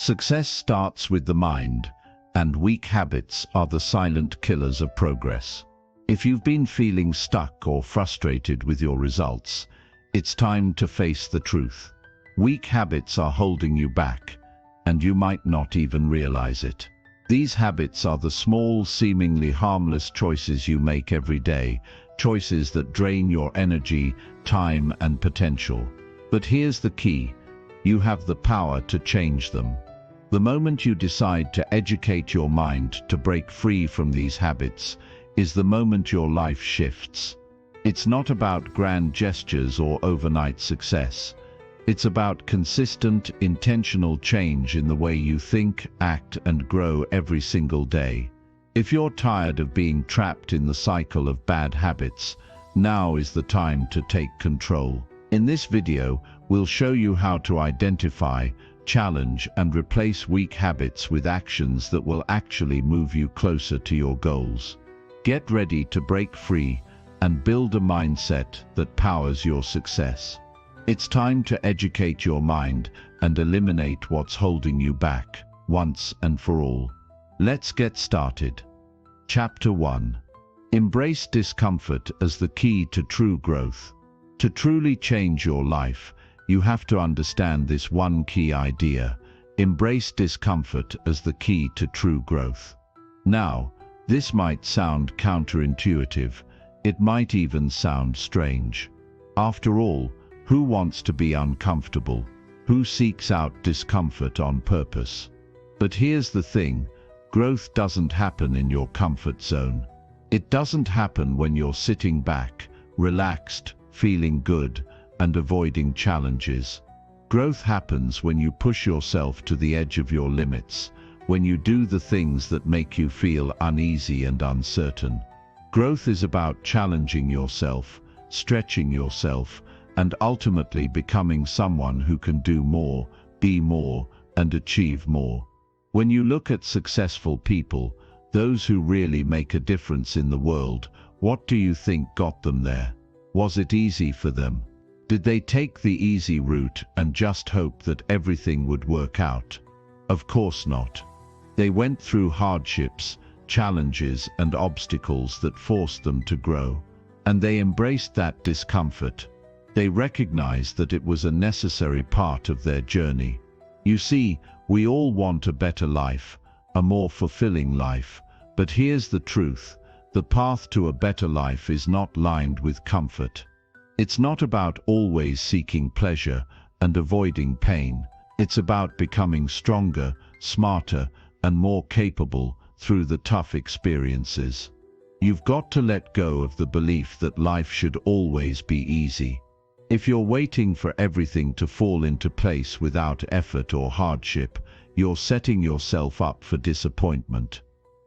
Success starts with the mind, and weak habits are the silent killers of progress. If you've been feeling stuck or frustrated with your results, it's time to face the truth. Weak habits are holding you back, and you might not even realize it. These habits are the small, seemingly harmless choices you make every day, choices that drain your energy, time, and potential. But here's the key: you have the power to change them. The moment you decide to educate your mind to break free from these habits is the moment your life shifts. It's not about grand gestures or overnight success. It's about consistent, intentional change in the way you think, act, and grow every single day. If you're tired of being trapped in the cycle of bad habits, now is the time to take control. In this video, we'll show you how to identify, challenge, and replace weak habits with actions that will actually move you closer to your goals. Get ready to break free and build a mindset that powers your success. It's time to educate your mind and eliminate what's holding you back, once and for all. Let's get started. Chapter 1. Embrace discomfort as the key to true growth. To truly change your life, you have to understand this one key idea: embrace discomfort as the key to true growth. Now, this might sound counterintuitive. It might even sound strange. After all, who wants to be uncomfortable? Who seeks out discomfort on purpose? But here's the thing: growth doesn't happen in your comfort zone. It doesn't happen when you're sitting back, relaxed, feeling good, and avoiding challenges. Growth happens when you push yourself to the edge of your limits, when you do the things that make you feel uneasy and uncertain. Growth is about challenging yourself, stretching yourself, and ultimately becoming someone who can do more, be more, and achieve more. When you look at successful people, those who really make a difference in the world, what do you think got them there? Was it easy for them? Did they take the easy route and just hope that everything would work out? Of course not. They went through hardships, challenges, and obstacles that forced them to grow. And they embraced that discomfort. They recognized that it was a necessary part of their journey. You see, we all want a better life, a more fulfilling life. But here's the truth: the path to a better life is not lined with comfort. It's not about always seeking pleasure and avoiding pain. It's about becoming stronger, smarter, and more capable through the tough experiences. You've got to let go of the belief that life should always be easy. If you're waiting for everything to fall into place without effort or hardship, you're setting yourself up for disappointment.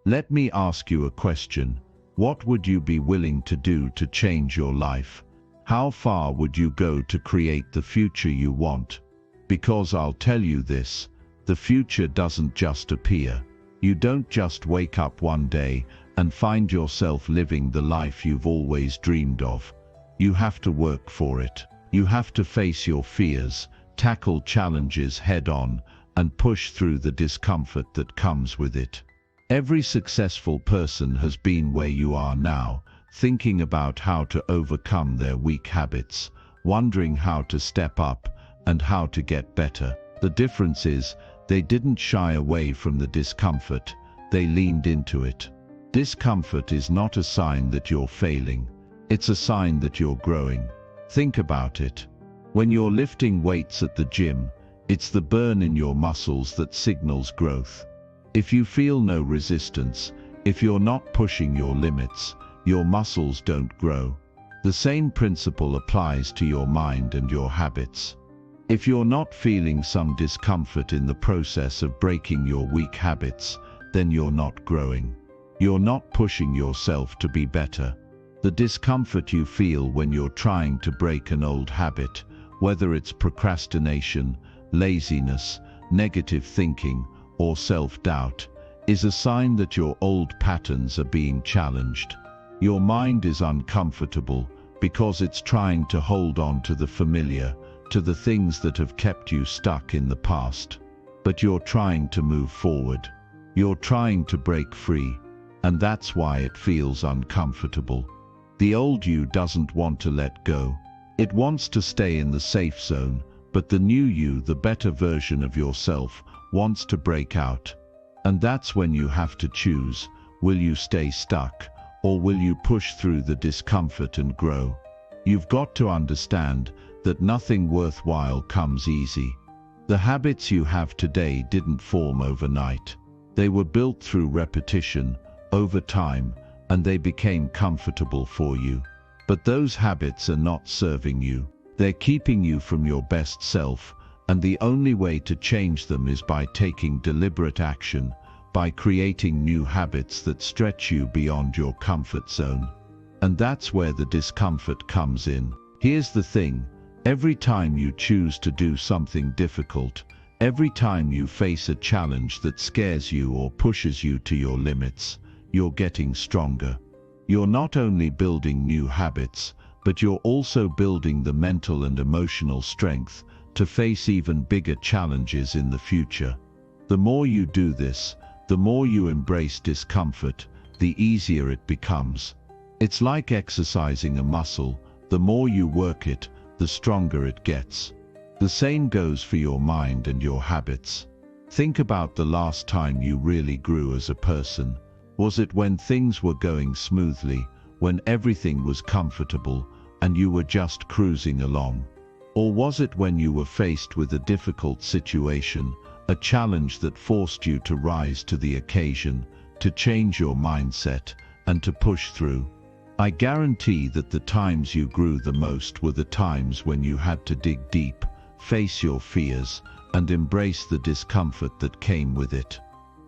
Let me ask you a question. What would you be willing to do to change your life? How far would you go to create the future you want? Because I'll tell you this: the future doesn't just appear. You don't just wake up one day and find yourself living the life you've always dreamed of. You have to work for it. You have to face your fears, tackle challenges head-on, and push through the discomfort that comes with it. Every successful person has been where you are now, thinking about how to overcome their weak habits, wondering how to step up and how to get better. The difference is, they didn't shy away from the discomfort, they leaned into it. Discomfort is not a sign that you're failing, it's a sign that you're growing. Think about it. When you're lifting weights at the gym, it's the burn in your muscles that signals growth. If you feel no resistance, if you're not pushing your limits, your muscles don't grow. The same principle applies to your mind and your habits. If you're not feeling some discomfort in the process of breaking your weak habits, then you're not growing. You're not pushing yourself to be better. The discomfort you feel when you're trying to break an old habit, whether it's procrastination, laziness, negative thinking, or self-doubt, is a sign that your old patterns are being challenged. Your mind is uncomfortable because it's trying to hold on to the familiar, to the things that have kept you stuck in the past. but you're trying to move forward. You're trying to break free, and that's why it feels uncomfortable. The old you doesn't want to let go. It wants to stay in the safe zone, but the new you, the better version of yourself, wants to break out. And that's when you have to choose. Will you stay stuck, or will you push through the discomfort and grow? You've got to understand that nothing worthwhile comes easy. The habits you have today didn't form overnight. They were built through repetition, over time, and they became comfortable for you. But those habits are not serving you. They're keeping you from your best self, and the only way to change them is by taking deliberate action, by creating new habits that stretch you beyond your comfort zone. And that's where the discomfort comes in. Here's the thing, every time you choose to do something difficult, every time you face a challenge that scares you or pushes you to your limits, you're getting stronger. You're not only building new habits, but you're also building the mental and emotional strength to face even bigger challenges in the future. The more you do this, the more you embrace discomfort, the easier it becomes. It's like exercising a muscle. The more you work it, the stronger it gets. The same goes for your mind and your habits. Think about the last time you really grew as a person. Was it when things were going smoothly, when everything was comfortable, and you were just cruising along? Or was it when you were faced with a difficult situation, a challenge that forced you to rise to the occasion, to change your mindset, and to push through? I guarantee that the times you grew the most were the times when you had to dig deep, face your fears, and embrace the discomfort that came with it.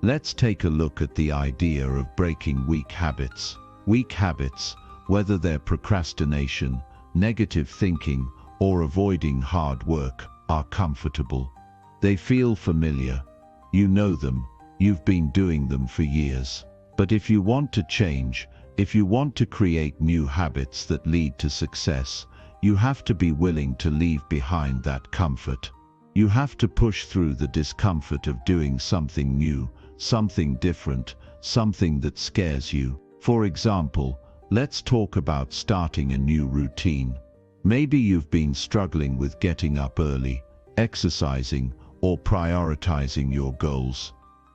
Let's take a look at the idea of breaking weak habits. Weak habits, whether they're procrastination, negative thinking, or avoiding hard work, are comfortable. They feel familiar. You know them. You've been doing them for years. But if you want to change, if you want to create new habits that lead to success, you have to be willing to leave behind that comfort. You have to push through the discomfort of doing something new, something different, something that scares you. For example, let's talk about starting a new routine. Maybe you've been struggling with getting up early, exercising, or prioritizing your goals.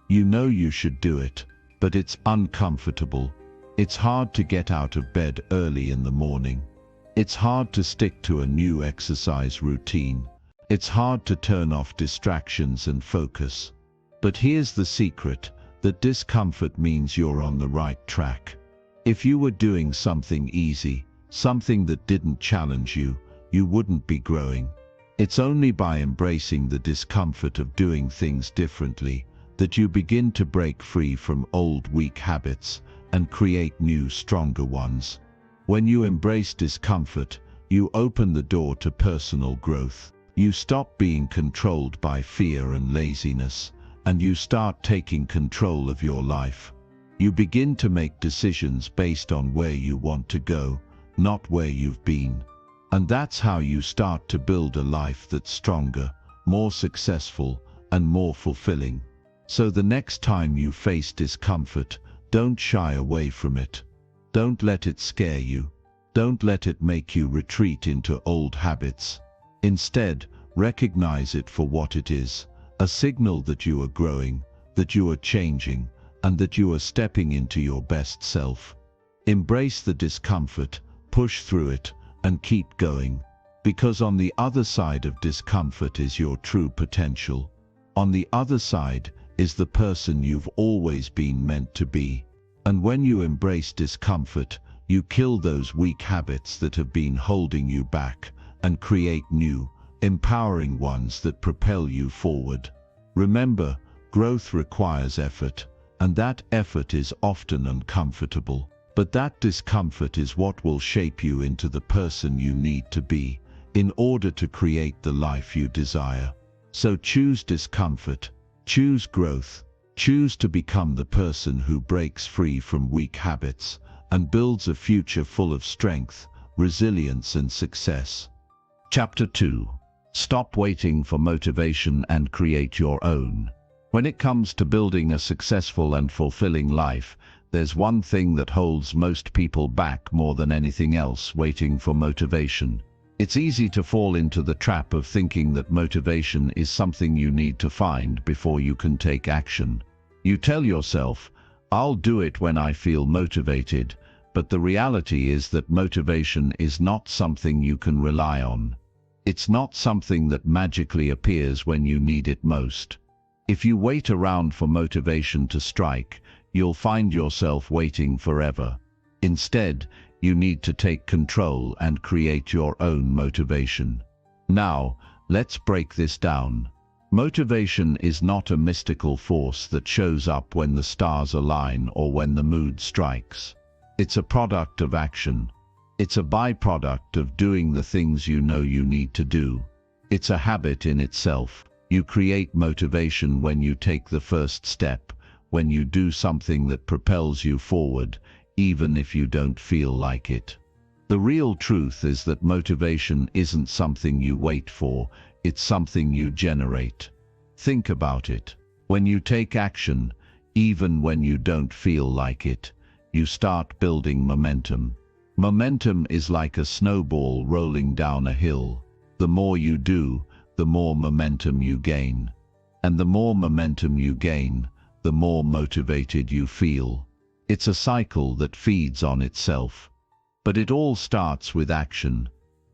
You know you should do it, but it's uncomfortable. It's hard to get out of bed early in the morning. It's hard to stick to a new exercise routine. It's hard to turn off distractions and focus. But here's the secret, that discomfort means you're on the right track. If you were doing something easy, something that didn't challenge you, you wouldn't be growing. It's only by embracing the discomfort of doing things differently that you begin to break free from old weak habits and create new, stronger ones. When you embrace discomfort, you open the door to personal growth. You stop being controlled by fear and laziness, and you start taking control of your life. You begin to make decisions based on where you want to go, not where you've been. And that's how you start to build a life that's stronger, more successful, and more fulfilling. So the next time you face discomfort, don't shy away from it. Don't let it scare you. Don't let it make you retreat into old habits. Instead, recognize it for what it is, a signal that you are growing, that you are changing, and that you are stepping into your best self. Embrace the discomfort, push through it, and keep going. Because on the other side of discomfort is your true potential. On the other side is the person you've always been meant to be. And when you embrace discomfort, you kill those weak habits that have been holding you back and create new, empowering ones that propel you forward. Remember, growth requires effort, and that effort is often uncomfortable. But that discomfort is what will shape you into the person you need to be in order to create the life you desire. So choose discomfort, choose growth, choose to become the person who breaks free from weak habits and builds a future full of strength, resilience, and success. Chapter 2. Stop waiting for motivation and create your own. When it comes to building a successful and fulfilling life, there's one thing that holds most people back more than anything else: waiting for motivation. It's easy to fall into the trap of thinking that motivation is something you need to find before you can take action. You tell yourself, "I'll do it when I feel motivated," but the reality is that motivation is not something you can rely on. It's not something that magically appears when you need it most. If you wait around for motivation to strike, you'll find yourself waiting forever. Instead, you need to take control and create your own motivation. Now, let's break this down. Motivation is not a mystical force that shows up when the stars align or when the mood strikes. It's a product of action. It's a byproduct of doing the things you know you need to do. It's a habit in itself. You create motivation when you take the first step, when you do something that propels you forward, even if you don't feel like it. The real truth is that motivation isn't something you wait for, it's something you generate. Think about it. When you take action, even when you don't feel like it, you start building momentum. Momentum is like a snowball rolling down a hill. The more you do, the more momentum you gain. And the more momentum you gain, the more motivated you feel. It's a cycle that feeds on itself. But it all starts with action.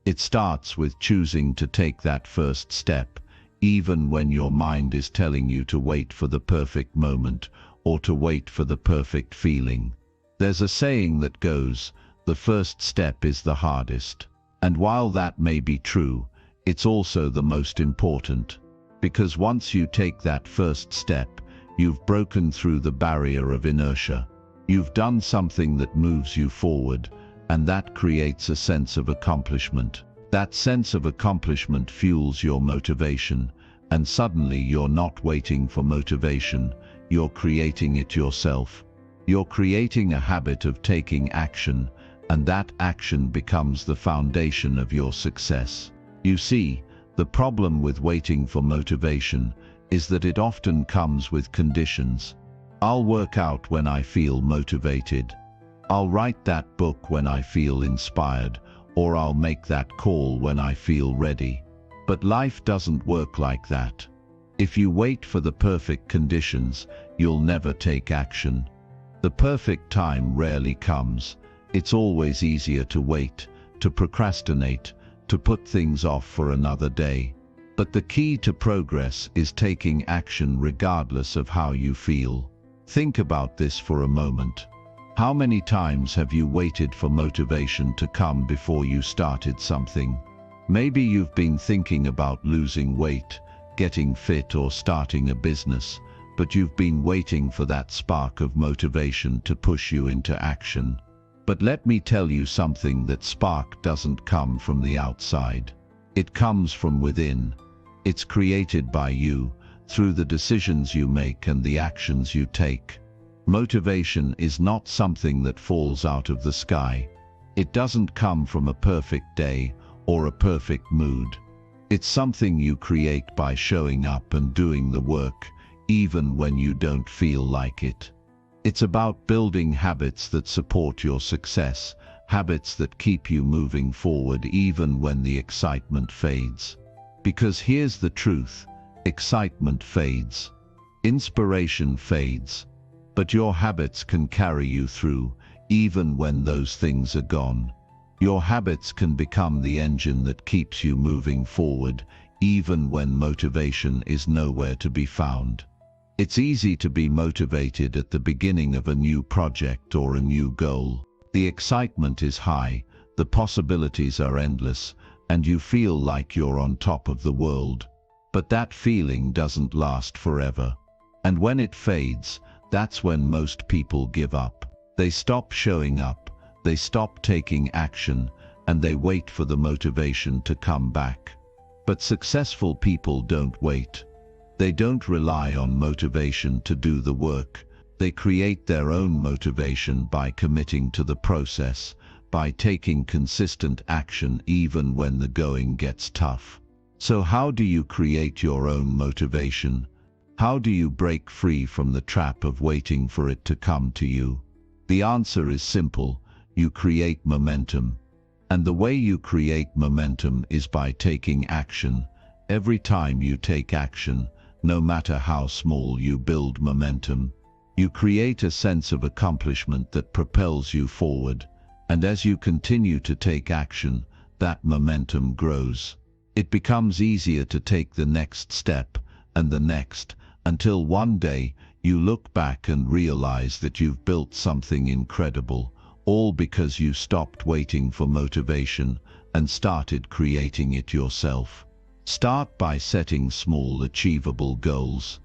It starts with choosing to take that first step, even when your mind is telling you to wait for the perfect moment or to wait for the perfect feeling. There's a saying that goes, "The first step is the hardest." And while that may be true, it's also the most important. Because once you take that first step, you've broken through the barrier of inertia. You've done something that moves you forward, and that creates a sense of accomplishment. That sense of accomplishment fuels your motivation, and suddenly you're not waiting for motivation, you're creating it yourself. You're creating a habit of taking action, and that action becomes the foundation of your success. You see, the problem with waiting for motivation is that it often comes with conditions. I'll work out when I feel motivated. I'll write that book when I feel inspired, or I'll make that call when I feel ready. But life doesn't work like that. If you wait for the perfect conditions, you'll never take action. The perfect time rarely comes. It's always easier to wait, to procrastinate, to put things off for another day. But the key to progress is taking action regardless of how you feel. Think about this for a moment. How many times have you waited for motivation to come before you started something? Maybe you've been thinking about losing weight, getting fit, or starting a business, but you've been waiting for that spark of motivation to push you into action. But let me tell you something: that spark doesn't come from the outside. It comes from within. It's created by you, through the decisions you make and the actions you take. Motivation is not something that falls out of the sky. It doesn't come from a perfect day or a perfect mood. It's something you create by showing up and doing the work, even when you don't feel like it. It's about building habits that support your success, habits that keep you moving forward even when the excitement fades. Because here's the truth: excitement fades, inspiration fades, but your habits can carry you through, even when those things are gone. Your habits can become the engine that keeps you moving forward, even when motivation is nowhere to be found. It's easy to be motivated at the beginning of a new project or a new goal. The excitement is high, the possibilities are endless, and you feel like you're on top of the world. But that feeling doesn't last forever. And when it fades, that's when most people give up. They stop showing up, they stop taking action, and they wait for the motivation to come back. But successful people don't wait. They don't rely on motivation to do the work. They create their own motivation by committing to the process, by taking consistent action even when the going gets tough. So how do you create your own motivation? How do you break free from the trap of waiting for it to come to you? The answer is simple: you create momentum. And the way you create momentum is by taking action. Every time you take action, no matter how small, you build momentum. You create a sense of accomplishment that propels you forward. And as you continue to take action, that momentum grows. It becomes easier to take the next step, and the next, until one day you look back and realize that you've built something incredible, all because you stopped waiting for motivation and started creating it yourself. Start by setting small, achievable goals.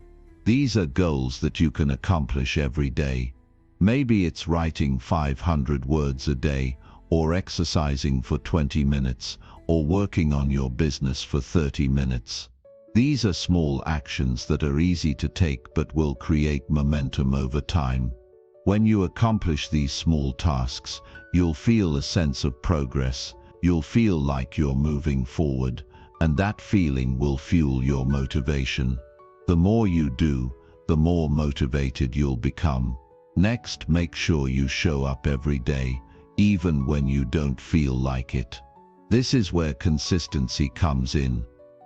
These are goals that you can accomplish every day. Maybe it's writing 500 words a day, or exercising for 20 minutes, or working on your business for 30 minutes. These are small actions that are easy to take but will create momentum over time. When you accomplish these small tasks, you'll feel a sense of progress. You'll feel like you're moving forward, and that feeling will fuel your motivation. The more you do, the more motivated you'll become. Next, make sure you show up every day, even when you don't feel like it. This is where consistency comes in.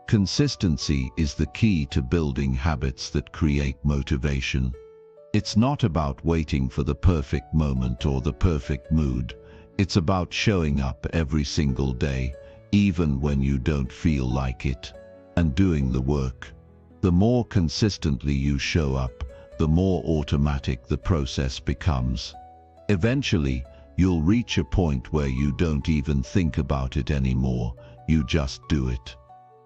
Consistency is the key to building habits that create motivation. It's not about waiting for the perfect moment or the perfect mood. It's about showing up every single day, even when you don't feel like it, and doing the work. The more consistently you show up, the more automatic the process becomes. Eventually, you'll reach a point where you don't even think about it anymore, you just do it.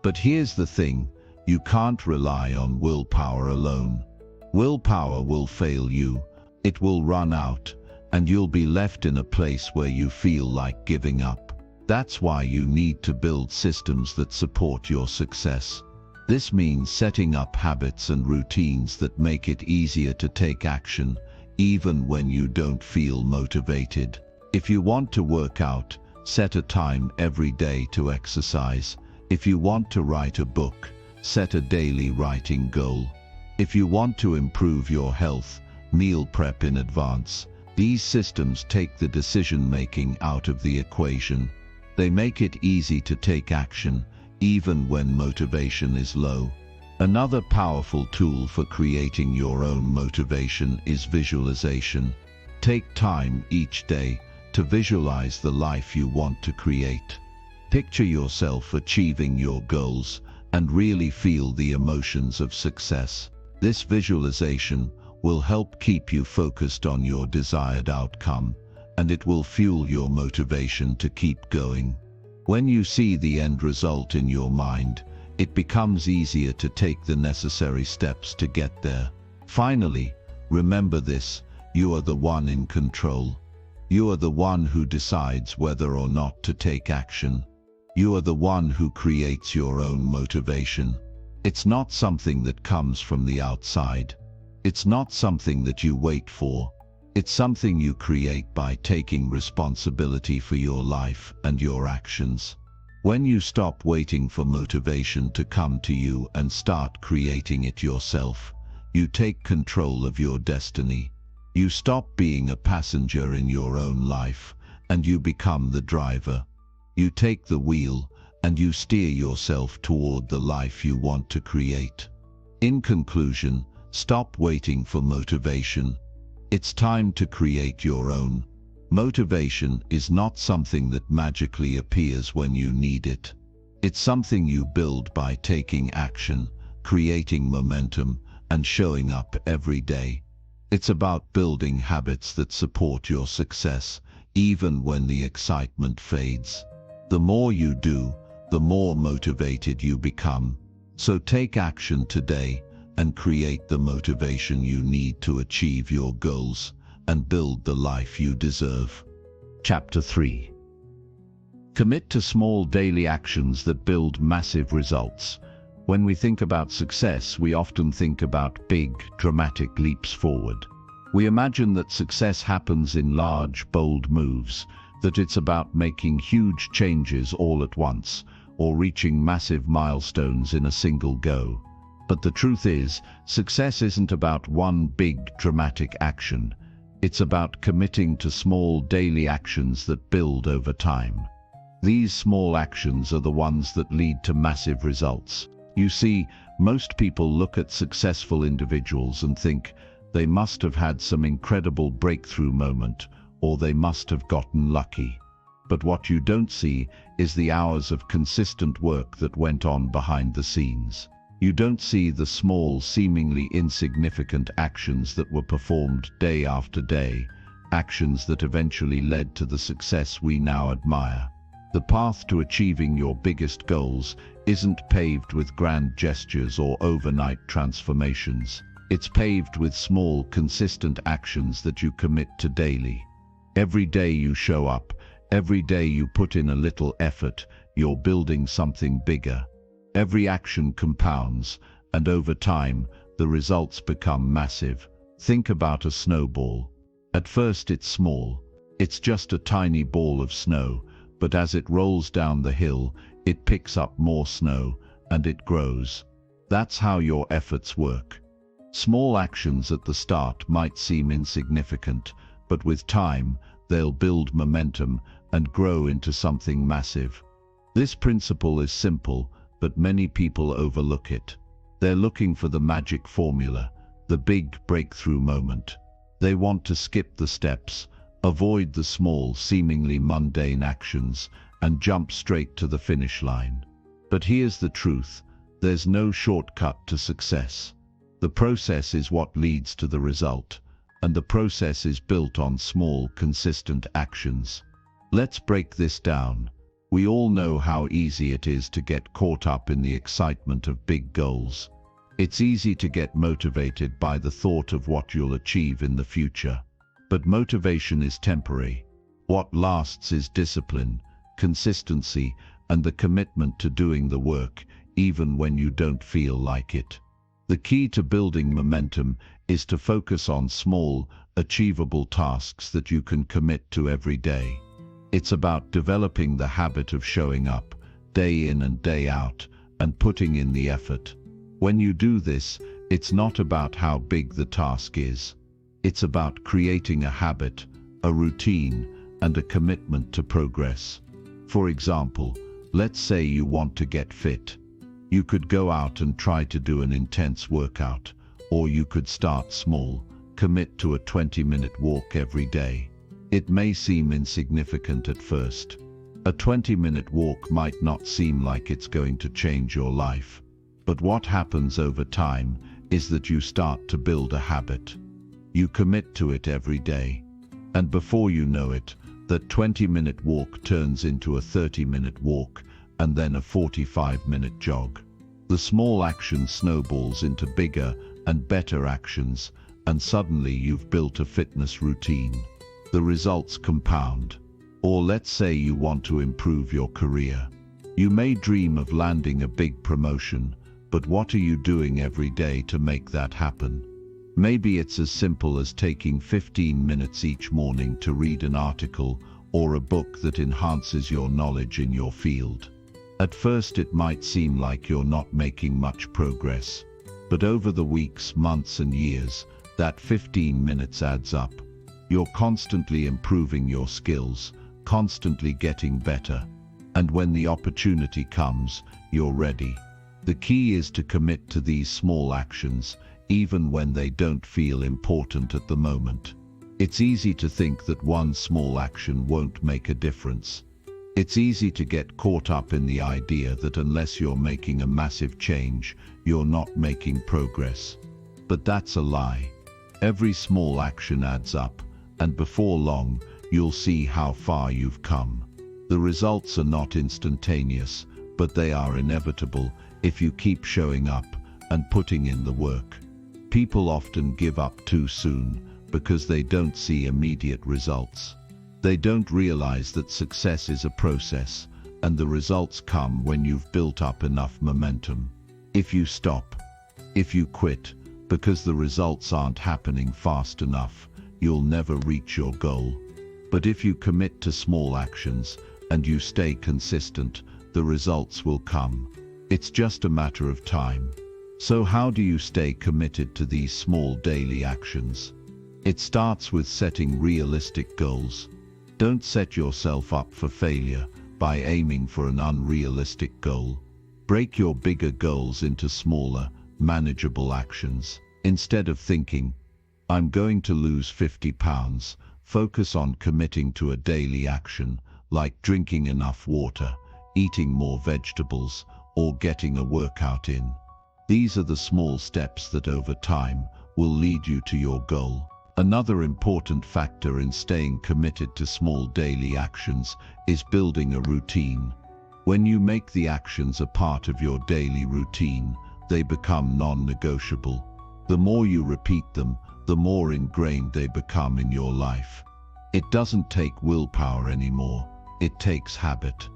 But here's the thing, you can't rely on willpower alone. Willpower will fail you, it will run out, and you'll be left in a place where you feel like giving up. That's why you need to build systems that support your success. This means setting up habits and routines that make it easier to take action, even when you don't feel motivated. If you want to work out, set a time every day to exercise. If you want to write a book, set a daily writing goal. If you want to improve your health, meal prep in advance. These systems take the decision-making out of the equation. They make it easy to take action, even when motivation is low. Another powerful tool for creating your own motivation is visualization. Take time each day to visualize the life you want to create. Picture yourself achieving your goals and really feel the emotions of success. This visualization will help keep you focused on your desired outcome, and it will fuel your motivation to keep going. When you see the end result in your mind, it becomes easier to take the necessary steps to get there. Finally, remember this: you are the one in control. You are the one who decides whether or not to take action. You are the one who creates your own motivation. It's not something that comes from the outside. It's not something that you wait for. It's something you create by taking responsibility for your life and your actions. When you stop waiting for motivation to come to you and start creating it yourself, you take control of your destiny. You stop being a passenger in your own life, and you become the driver. You take the wheel, and you steer yourself toward the life you want to create. In conclusion, stop waiting for motivation. It's time to create your own. Motivation is not something that magically appears when you need it. It's something you build by taking action, creating momentum, and showing up every day. It's about building habits that support your success, even when the excitement fades. The more you do, the more motivated you become. So take action today and create the motivation you need to achieve your goals and build the life you deserve. Chapter 3. Commit to small daily actions that build massive results. When we think about success, we often think about big, dramatic leaps forward. We imagine that success happens in large, bold moves, that it's about making huge changes all at once, or reaching massive milestones in a single go. But the truth is, success isn't about one big, dramatic action. It's about committing to small daily actions that build over time. These small actions are the ones that lead to massive results. You see, most people look at successful individuals and think they must have had some incredible breakthrough moment, or they must have gotten lucky. But what you don't see is the hours of consistent work that went on behind the scenes. You don't see the small, seemingly insignificant actions that were performed day after day, actions that eventually led to the success we now admire. The path to achieving your biggest goals isn't paved with grand gestures or overnight transformations. It's paved with small, consistent actions that you commit to daily. Every day you show up, every day you put in a little effort, you're building something bigger. Every action compounds, and over time, the results become massive. Think about a snowball. At first it's small. It's just a tiny ball of snow, but as it rolls down the hill, it picks up more snow, and it grows. That's how your efforts work. Small actions at the start might seem insignificant, but with time, they'll build momentum and grow into something massive. This principle is simple, but many people overlook it. They're looking for the magic formula, the big breakthrough moment. They want to skip the steps, avoid the small, seemingly mundane actions, and jump straight to the finish line. But here's the truth: there's no shortcut to success. The process is what leads to the result, and the process is built on small, consistent actions. Let's break this down. We all know how easy it is to get caught up in the excitement of big goals. It's easy to get motivated by the thought of what you'll achieve in the future. But motivation is temporary. What lasts is discipline, consistency, and the commitment to doing the work, even when you don't feel like it. The key to building momentum is to focus on small, achievable tasks that you can commit to every day. It's about developing the habit of showing up, day in and day out, and putting in the effort. When you do this, it's not about how big the task is. It's about creating a habit, a routine, and a commitment to progress. For example, let's say you want to get fit. You could go out and try to do an intense workout, or you could start small, commit to a 20-minute walk every day. It may seem insignificant at first. A 20-minute walk might not seem like it's going to change your life. But what happens over time is that you start to build a habit. You commit to it every day. And before you know it, that 20-minute walk turns into a 30-minute walk, and then a 45-minute jog. The small action snowballs into bigger and better actions, and suddenly you've built a fitness routine. The results compound. Or let's say you want to improve your career. You may dream of landing a big promotion, but what are you doing every day to make that happen? Maybe it's as simple as taking 15 minutes each morning to read an article or a book that enhances your knowledge in your field. At first it might seem like you're not making much progress, but over the weeks, months and years, that 15 minutes adds up. You're constantly improving your skills, constantly getting better, and when the opportunity comes, you're ready. The key is to commit to these small actions, even when they don't feel important at the moment. It's easy to think that one small action won't make a difference. It's easy to get caught up in the idea that unless you're making a massive change, you're not making progress. But that's a lie. Every small action adds up, and before long, you'll see how far you've come. The results are not instantaneous, but they are inevitable if you keep showing up and putting in the work. People often give up too soon because they don't see immediate results. They don't realize that success is a process, and the results come when you've built up enough momentum. If you stop, if you quit, because the results aren't happening fast enough, you'll never reach your goal. But if you commit to small actions, and you stay consistent, the results will come. It's just a matter of time. So how do you stay committed to these small daily actions? It starts with setting realistic goals. Don't set yourself up for failure by aiming for an unrealistic goal. Break your bigger goals into smaller, manageable actions. Instead of thinking, I'm going to lose 50 pounds, focus on committing to a daily action, like drinking enough water, eating more vegetables, or getting a workout in. These are the small steps that over time will lead you to your goal. Another important factor in staying committed to small daily actions is building a routine. When you make the actions a part of your daily routine, they become non-negotiable. The more you repeat them, the more ingrained they become in your life. It doesn't take willpower anymore, it takes habit.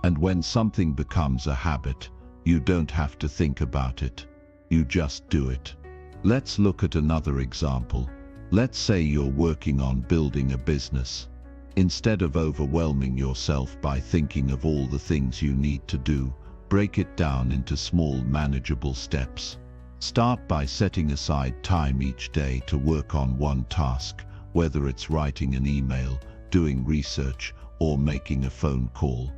And when something becomes a habit, you don't have to think about it. You just do it. Let's look at another example. Let's say you're working on building a business. Instead of overwhelming yourself by thinking of all the things you need to do, break it down into small, manageable steps. Start by setting aside time each day to work on one task, whether it's writing an email, doing research, or making a phone call.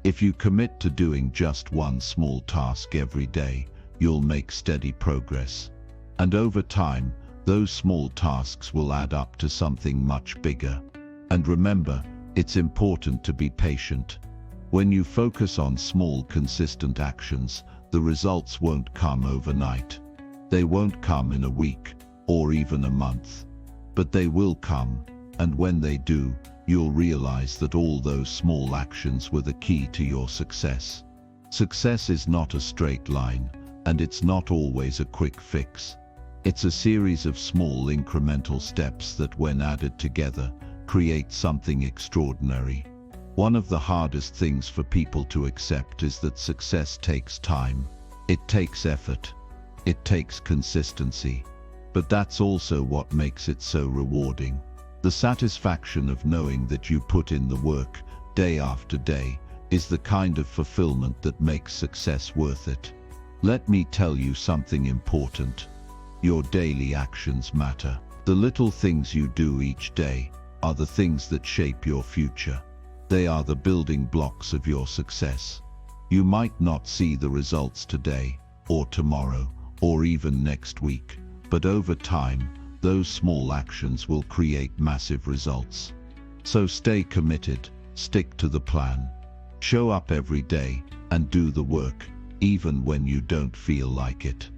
If you commit to doing just one small task every day, you'll make steady progress. And over time, those small tasks will add up to something much bigger. And remember, it's important to be patient. When you focus on small, consistent actions, the results won't come overnight. They won't come in a week, or even a month. But they will come, and when they do, you'll realize that all those small actions were the key to your success. Success is not a straight line, and it's not always a quick fix. It's a series of small incremental steps that, when added together, create something extraordinary. One of the hardest things for people to accept is that success takes time. It takes effort. It takes consistency. But that's also what makes it so rewarding. The satisfaction of knowing that you put in the work, day after day, is the kind of fulfillment that makes success worth it. Let me tell you something important. Your daily actions matter. The little things you do each day are the things that shape your future. They are the building blocks of your success. You might not see the results today, or tomorrow, or even next week, but over time, those small actions will create massive results. So stay committed, stick to the plan. Show up every day, and do the work, even when you don't feel like it.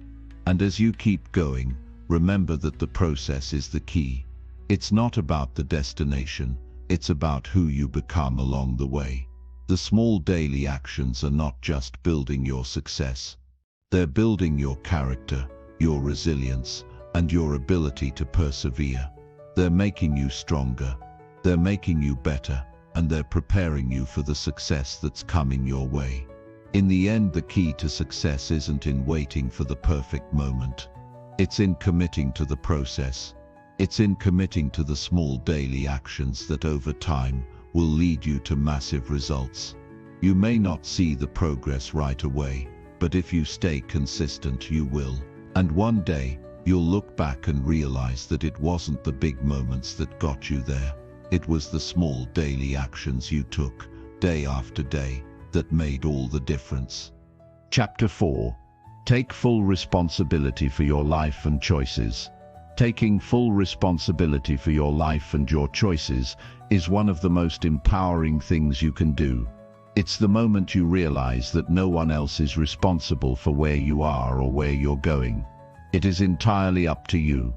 And as you keep going, remember that the process is the key. It's not about the destination, it's about who you become along the way. The small daily actions are not just building your success. They're building your character, your resilience, and your ability to persevere. They're making you stronger, they're making you better, and they're preparing you for the success that's coming your way. In the end, the key to success isn't in waiting for the perfect moment. It's in committing to the process. It's in committing to the small daily actions that over time will lead you to massive results. You may not see the progress right away, but if you stay consistent, you will. And one day, you'll look back and realize that it wasn't the big moments that got you there. It was the small daily actions you took, day after day, that made all the difference. Chapter 4. Take full responsibility for your life and choices. Taking full responsibility for your life and your choices is one of the most empowering things you can do. It's the moment you realize that no one else is responsible for where you are or where you're going. It is entirely up to you.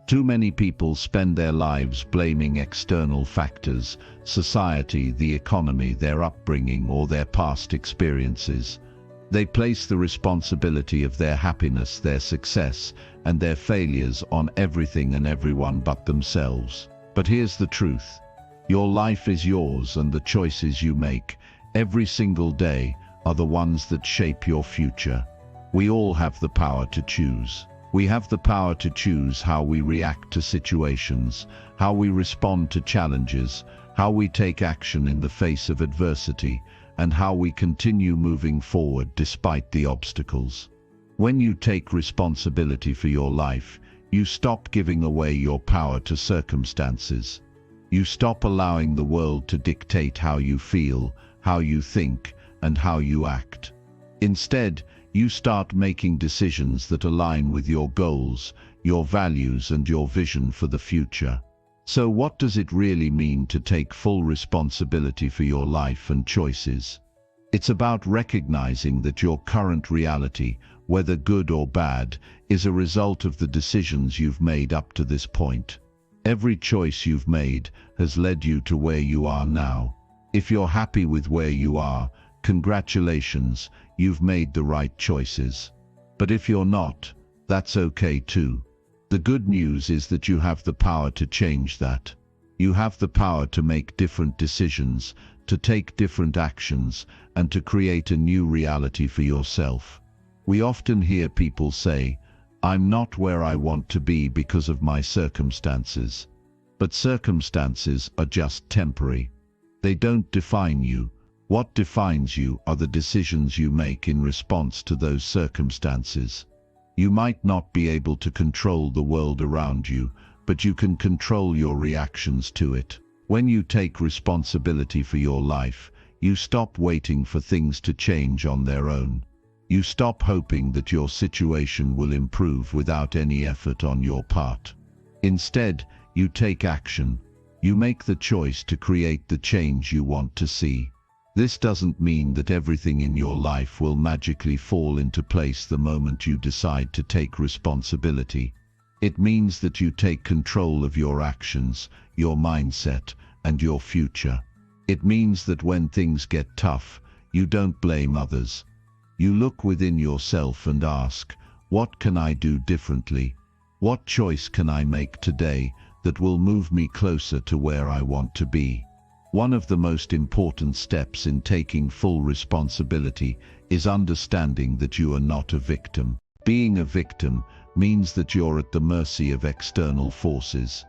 Too many people spend their lives blaming external factors, society, the economy, their upbringing, or their past experiences. They place the responsibility of their happiness, their success, and their failures on everything and everyone but themselves. But here's the truth. Your life is yours, and the choices you make every single day are the ones that shape your future. We all have the power to choose. We have the power to choose how we react to situations, how we respond to challenges, how we take action in the face of adversity, and how we continue moving forward despite the obstacles. When you take responsibility for your life, you stop giving away your power to circumstances. You stop allowing the world to dictate how you feel, how you think, and how you act. Instead, you start making decisions that align with your goals, your values, and your vision for the future. So what does it really mean to take full responsibility for your life and choices? It's about recognizing that your current reality, whether good or bad, is a result of the decisions you've made up to this point. Every choice you've made has led you to where you are now. If you're happy with where you are, congratulations, you've made the right choices. But if you're not, that's okay too. The good news is that you have the power to change that. You have the power to make different decisions, to take different actions, and to create a new reality for yourself. We often hear people say, "I'm not where I want to be because of my circumstances." But circumstances are just temporary. They don't define you. What defines you are the decisions you make in response to those circumstances. You might not be able to control the world around you, but you can control your reactions to it. When you take responsibility for your life, you stop waiting for things to change on their own. You stop hoping that your situation will improve without any effort on your part. Instead, you take action. You make the choice to create the change you want to see. This doesn't mean that everything in your life will magically fall into place the moment you decide to take responsibility. It means that you take control of your actions, your mindset, and your future. It means that when things get tough, you don't blame others. You look within yourself and ask, what can I do differently? What choice can I make today that will move me closer to where I want to be? One of the most important steps in taking full responsibility is understanding that you are not a victim. Being a victim means that you're at the mercy of external forces.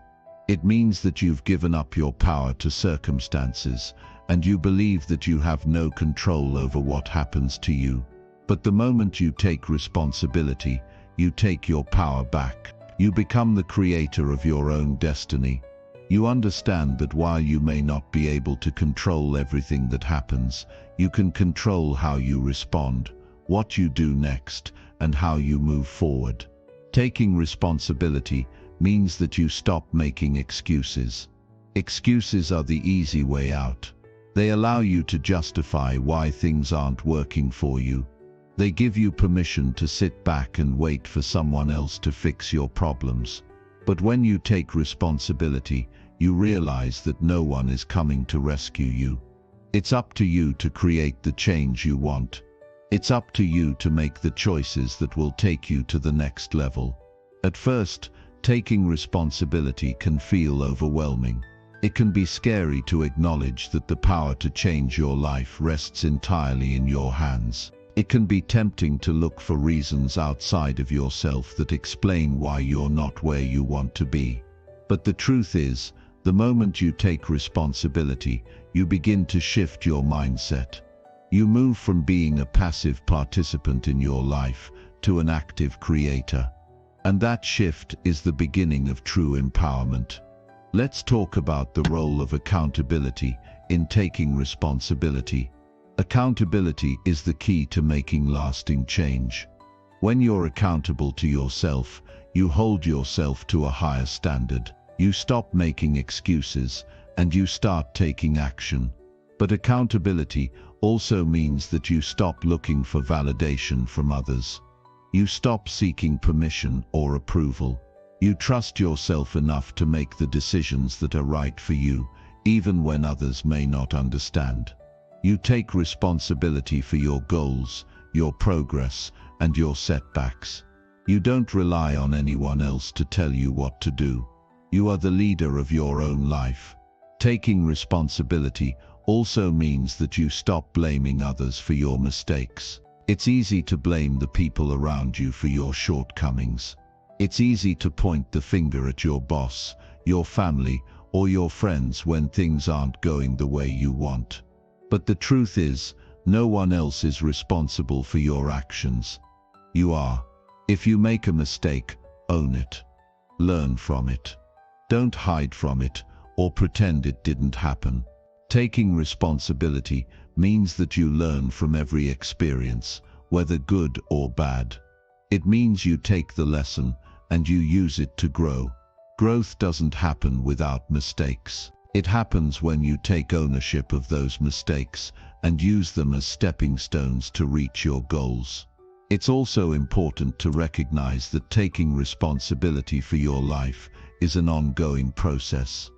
It means that you've given up your power to circumstances, and you believe that you have no control over what happens to you. But the moment you take responsibility, you take your power back. You become the creator of your own destiny. You understand that while you may not be able to control everything that happens, you can control how you respond, what you do next, and how you move forward. Taking responsibility means that you stop making excuses. Excuses are the easy way out. They allow you to justify why things aren't working for you. They give you permission to sit back and wait for someone else to fix your problems. But when you take responsibility, you realize that no one is coming to rescue you. It's up to you to create the change you want. It's up to you to make the choices that will take you to the next level. At first, taking responsibility can feel overwhelming. It can be scary to acknowledge that the power to change your life rests entirely in your hands. It can be tempting to look for reasons outside of yourself that explain why you're not where you want to be. But the truth is, the moment you take responsibility, you begin to shift your mindset. You move from being a passive participant in your life to an active creator. And that shift is the beginning of true empowerment. Let's talk about the role of accountability in taking responsibility. Accountability is the key to making lasting change. When you're accountable to yourself, you hold yourself to a higher standard. You stop making excuses and you start taking action. But accountability also means that you stop looking for validation from others. You stop seeking permission or approval. You trust yourself enough to make the decisions that are right for you, even when others may not understand. You take responsibility for your goals, your progress, and your setbacks. You don't rely on anyone else to tell you what to do. You are the leader of your own life. Taking responsibility also means that you stop blaming others for your mistakes. It's easy to blame the people around you for your shortcomings. It's easy to point the finger at your boss, your family, or your friends when things aren't going the way you want. But the truth is, no one else is responsible for your actions. You are. If you make a mistake, own it. Learn from it. Don't hide from it or pretend it didn't happen. Taking responsibility means that you learn from every experience, whether good or bad. It means you take the lesson and you use it to grow. Growth doesn't happen without mistakes. It happens when you take ownership of those mistakes and use them as stepping stones to reach your goals. It's also important to recognize that taking responsibility for your life is an ongoing process.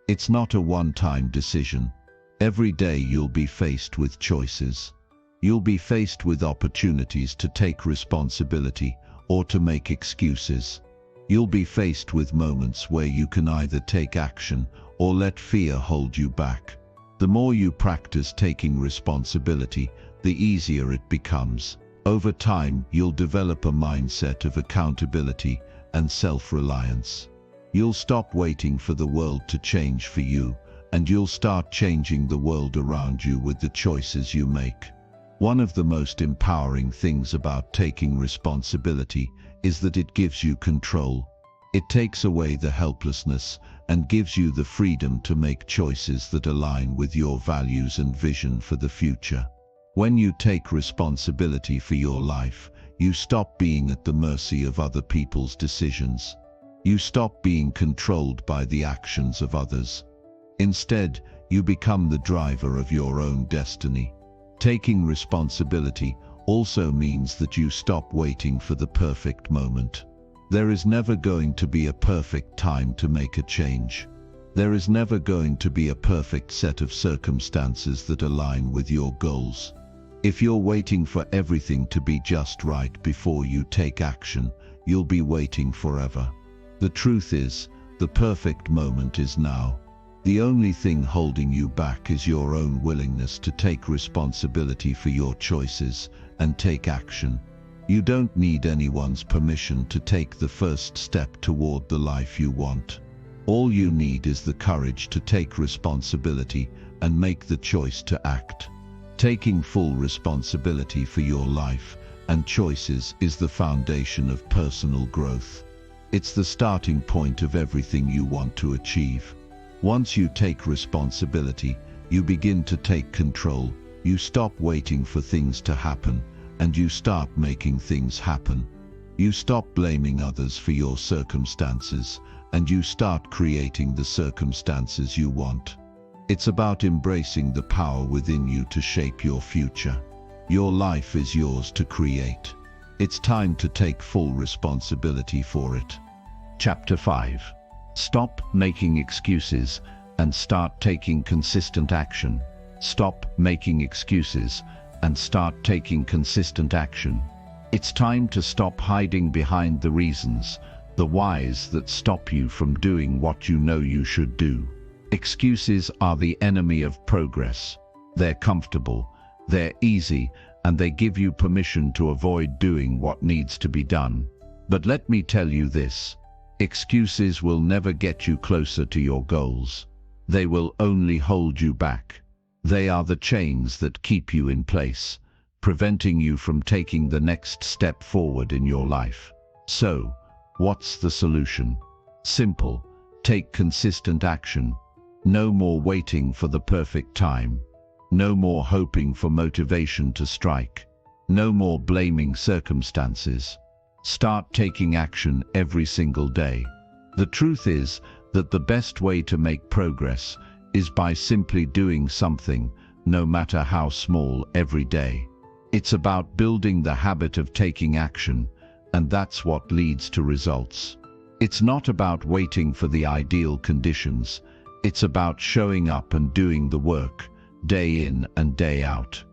It's not a one-time decision. Every day you'll be faced with choices. You'll be faced with opportunities to take responsibility or to make excuses. You'll be faced with moments where you can either take action or let fear hold you back. The more you practice taking responsibility, the easier it becomes. Over time, you'll develop a mindset of accountability and self-reliance. You'll stop waiting for the world to change for you, and you'll start changing the world around you with the choices you make. One of the most empowering things about taking responsibility is that it gives you control. It takes away the helplessness and gives you the freedom to make choices that align with your values and vision for the future. When you take responsibility for your life, you stop being at the mercy of other people's decisions. You stop being controlled by the actions of others. Instead, you become the driver of your own destiny. Taking responsibility also means that you stop waiting for the perfect moment. There is never going to be a perfect time to make a change. There is never going to be a perfect set of circumstances that align with your goals. If you're waiting for everything to be just right before you take action, you'll be waiting forever. The truth is, the perfect moment is now. The only thing holding you back is your own willingness to take responsibility for your choices and take action. You don't need anyone's permission to take the first step toward the life you want. All you need is the courage to take responsibility and make the choice to act. Taking full responsibility for your life and choices is the foundation of personal growth. It's the starting point of everything you want to achieve. Once you take responsibility, you begin to take control. You stop waiting for things to happen, and you start making things happen. You stop blaming others for your circumstances, and you start creating the circumstances you want. It's about embracing the power within you to shape your future. Your life is yours to create. It's time to take full responsibility for it. Chapter 5. Stop making excuses and start taking consistent action. Stop making excuses and start taking consistent action. It's time to stop hiding behind the reasons, the whys that stop you from doing what you know you should do. Excuses are the enemy of progress. They're comfortable, they're easy, and they give you permission to avoid doing what needs to be done. But let me tell you this. Excuses will never get you closer to your goals. They will only hold you back. They are the chains that keep you in place, preventing you from taking the next step forward in your life. So, what's the solution? Simple. Take consistent action. No more waiting for the perfect time. No more hoping for motivation to strike. No more blaming circumstances. Start taking action every single day. The truth is that the best way to make progress is by simply doing something, no matter how small, every day. It's about building the habit of taking action, and that's what leads to results. It's not about waiting for the ideal conditions. It's about showing up and doing the work, day in and day out.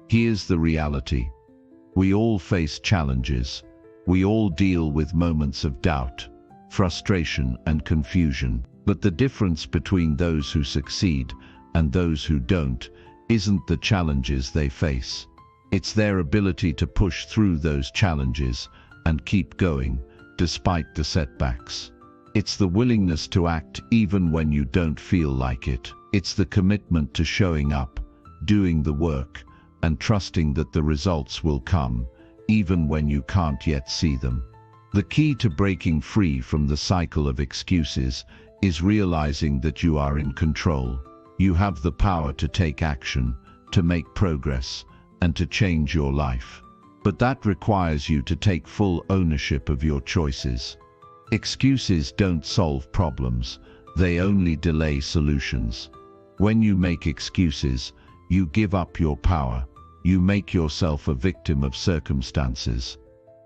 Here's the reality. We all face challenges. We all deal with moments of doubt, frustration and confusion. But the difference between those who succeed and those who don't isn't the challenges they face. It's their ability to push through those challenges and keep going, despite the setbacks. It's the willingness to act even when you don't feel like it. It's the commitment to showing up, doing the work, and trusting that the results will come, even when you can't yet see them. The key to breaking free from the cycle of excuses is realizing that you are in control. You have the power to take action, to make progress, and to change your life. But that requires you to take full ownership of your choices. Excuses don't solve problems, they only delay solutions. When you make excuses, you give up your power. You make yourself a victim of circumstances.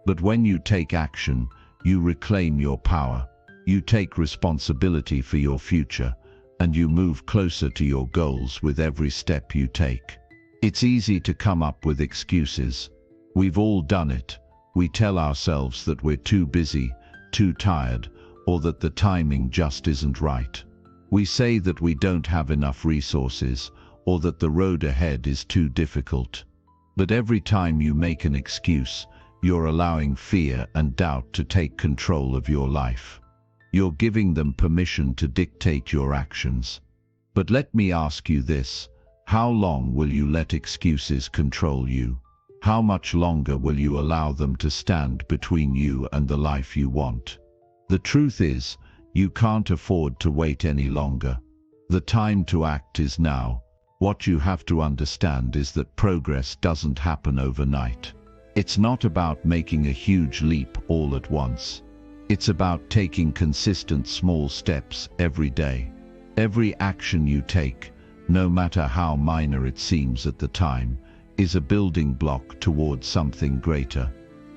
But when you take action, you reclaim your power. You take responsibility for your future, and you move closer to your goals with every step you take. It's easy to come up with excuses. We've all done it. We tell ourselves that we're too busy, too tired, or that the timing just isn't right. We say that we don't have enough resources, or that the road ahead is too difficult. But every time you make an excuse, you're allowing fear and doubt to take control of your life. You're giving them permission to dictate your actions. But let me ask you this: how long will you let excuses control you? How much longer will you allow them to stand between you and the life you want? The truth is, you can't afford to wait any longer. The time to act is now. What you have to understand is that progress doesn't happen overnight. It's not about making a huge leap all at once. It's about taking consistent small steps every day. Every action you take, no matter how minor it seems at the time, is a building block towards something greater.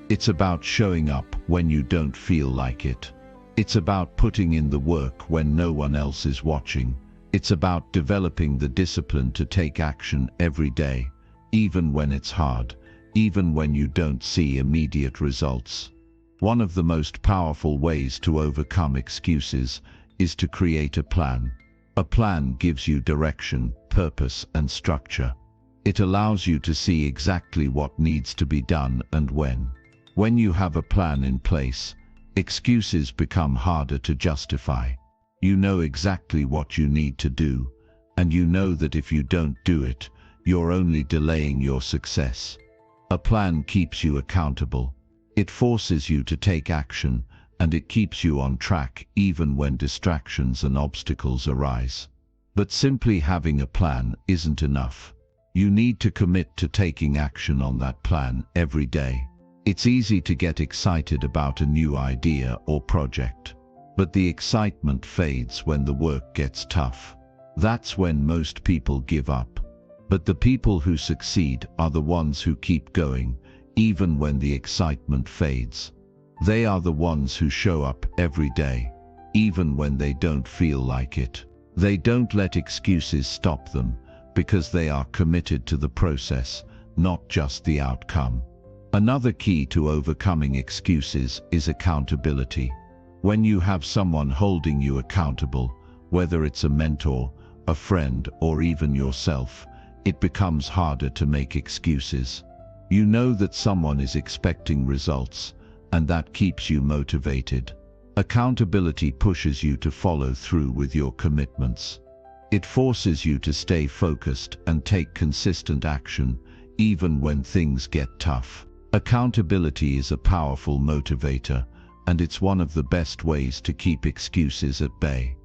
It's about showing up when you don't feel like it. It's about putting in the work when no one else is watching. It's about developing the discipline to take action every day, even when it's hard, even when you don't see immediate results. One of the most powerful ways to overcome excuses is to create a plan. A plan gives you direction, purpose, and structure. It allows you to see exactly what needs to be done and when. When you have a plan in place, excuses become harder to justify. You know exactly what you need to do, and you know that if you don't do it, you're only delaying your success. A plan keeps you accountable. It forces you to take action, and it keeps you on track even when distractions and obstacles arise. But simply having a plan isn't enough. You need to commit to taking action on that plan every day. It's easy to get excited about a new idea or project, but the excitement fades when the work gets tough. That's when most people give up. But the people who succeed are the ones who keep going, even when the excitement fades. They are the ones who show up every day, even when they don't feel like it. They don't let excuses stop them, because they are committed to the process, not just the outcome. Another key to overcoming excuses is accountability. When you have someone holding you accountable, whether it's a mentor, a friend, or even yourself, it becomes harder to make excuses. You know that someone is expecting results, and that keeps you motivated. Accountability pushes you to follow through with your commitments. It forces you to stay focused and take consistent action, even when things get tough. Accountability is a powerful motivator, and it's one of the best ways to keep excuses at bay.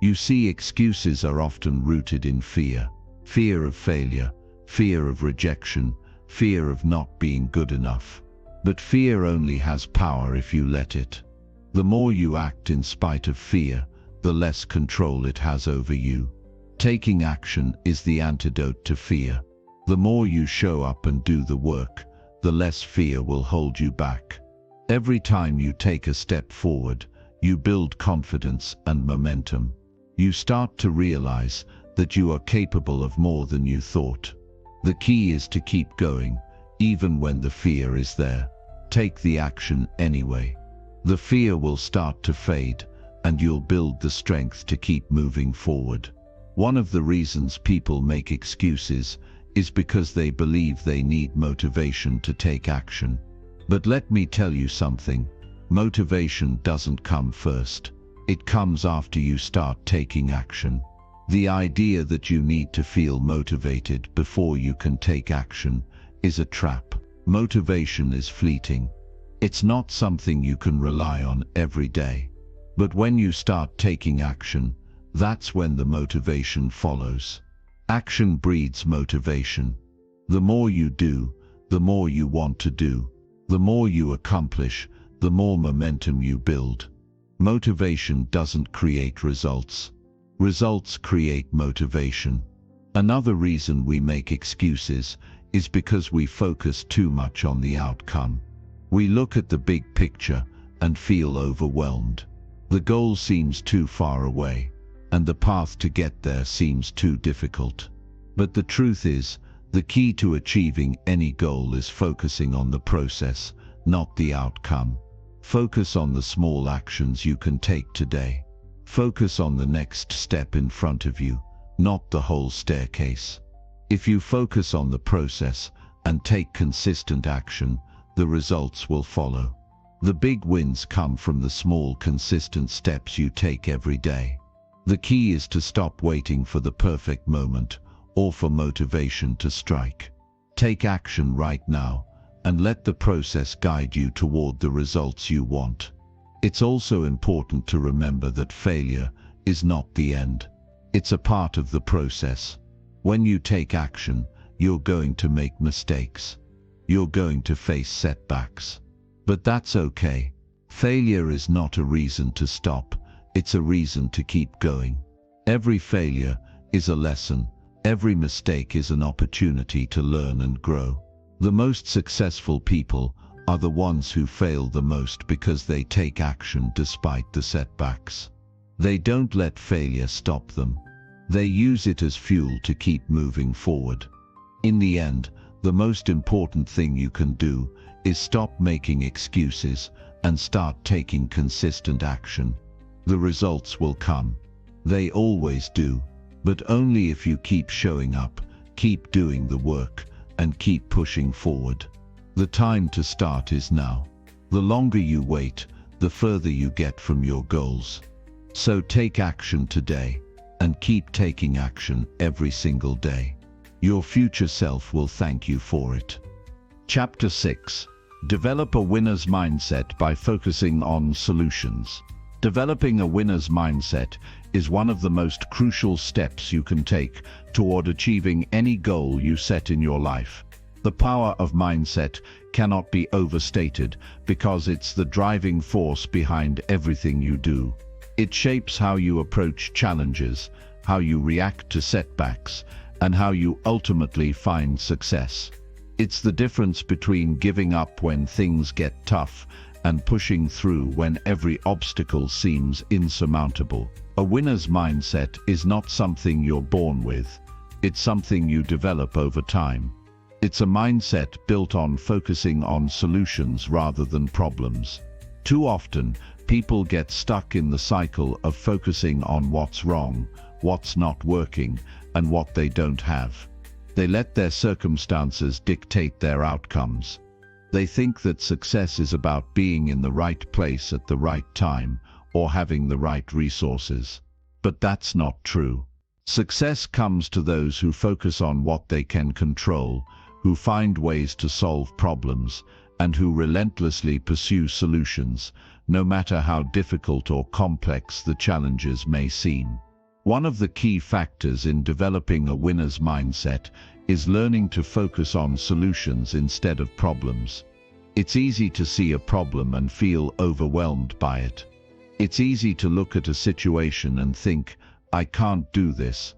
You see, excuses are often rooted in fear. Fear of failure, fear of rejection, fear of not being good enough. But fear only has power if you let it. The more you act in spite of fear, the less control it has over you. Taking action is the antidote to fear. The more you show up and do the work, the less fear will hold you back. Every time you take a step forward, you build confidence and momentum. You start to realize that you are capable of more than you thought. The key is to keep going, even when the fear is there. Take the action anyway. The fear will start to fade, and you'll build the strength to keep moving forward. One of the reasons people make excuses is because they believe they need motivation to take action. But let me tell you something. Motivation doesn't come first. It comes after you start taking action. The idea that you need to feel motivated before you can take action is a trap. Motivation is fleeting. It's not something you can rely on every day. But when you start taking action, that's when the motivation follows. Action breeds motivation. The more you do, the more you want to do. The more you accomplish, the more momentum you build. Motivation doesn't create results. Results create motivation. Another reason we make excuses is because we focus too much on the outcome. We look at the big picture and feel overwhelmed. The goal seems too far away, and the path to get there seems too difficult. But the truth is, the key to achieving any goal is focusing on the process, not the outcome. Focus on the small actions you can take today. Focus on the next step in front of you, not the whole staircase. If you focus on the process and take consistent action, the results will follow. The big wins come from the small, consistent steps you take every day. The key is to stop waiting for the perfect moment or for motivation to strike. Take action right now and let the process guide you toward the results you want. It's also important to remember that failure is not the end. It's a part of the process. When you take action, you're going to make mistakes. You're going to face setbacks. But that's okay. Failure is not a reason to stop. It's a reason to keep going. Every failure is a lesson. Every mistake is an opportunity to learn and grow. The most successful people are the ones who fail the most because they take action despite the setbacks. They don't let failure stop them. They use it as fuel to keep moving forward. In the end, the most important thing you can do is stop making excuses and start taking consistent action. The results will come. They always do. But only if you keep showing up, keep doing the work, and keep pushing forward. The time to start is now. The longer you wait, the further you get from your goals. So take action today, and keep taking action every single day. Your future self will thank you for it. Chapter 6. Develop a winner's mindset by focusing on solutions. Developing a winner's mindset is one of the most crucial steps you can take toward achieving any goal you set in your life. The power of mindset cannot be overstated because it's the driving force behind everything you do. It shapes how you approach challenges, how you react to setbacks, and how you ultimately find success. It's the difference between giving up when things get tough and pushing through when every obstacle seems insurmountable. A winner's mindset is not something you're born with. It's something you develop over time. It's a mindset built on focusing on solutions rather than problems. Too often, people get stuck in the cycle of focusing on what's wrong, what's not working, and what they don't have. They let their circumstances dictate their outcomes. They think that success is about being in the right place at the right time or having the right resources. But that's not true. Success comes to those who focus on what they can control, who find ways to solve problems, and who relentlessly pursue solutions, no matter how difficult or complex the challenges may seem. One of the key factors in developing a winner's mindset is learning to focus on solutions instead of problems. It's easy to see a problem and feel overwhelmed by it. It's easy to look at a situation and think, I can't do this.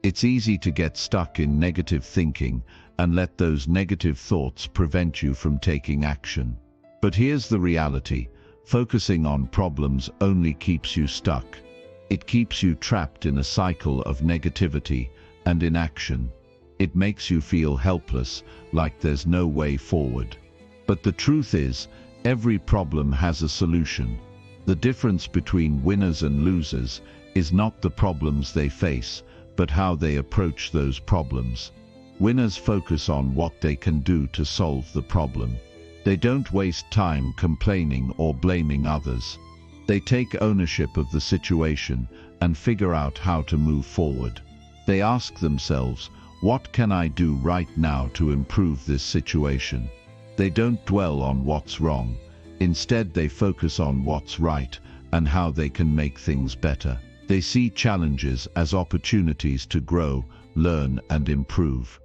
It's easy to get stuck in negative thinking and let those negative thoughts prevent you from taking action. But here's the reality: focusing on problems only keeps you stuck. It keeps you trapped in a cycle of negativity and inaction. It makes you feel helpless, like there's no way forward. But the truth is, every problem has a solution. The difference between winners and losers is not the problems they face, but how they approach those problems. Winners focus on what they can do to solve the problem. They don't waste time complaining or blaming others. They take ownership of the situation and figure out how to move forward. They ask themselves, what can I do right now to improve this situation? They don't dwell on what's wrong. Instead, they focus on what's right and how they can make things better. They see challenges as opportunities to grow, learn, and improve.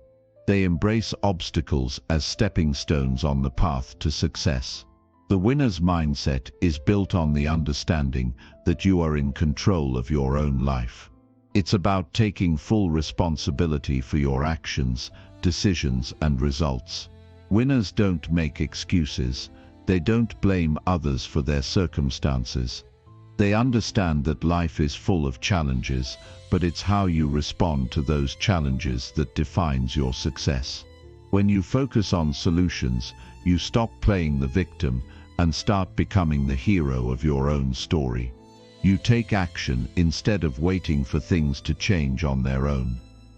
They embrace obstacles as stepping stones on the path to success. The winner's mindset is built on the understanding that you are in control of your own life. It's about taking full responsibility for your actions, decisions, and results. Winners don't make excuses. They don't blame others for their circumstances. They understand that life is full of challenges, but it's how you respond to those challenges that defines your success. When you focus on solutions, you stop playing the victim and start becoming the hero of your own story. You take action instead of waiting for things to change on their own.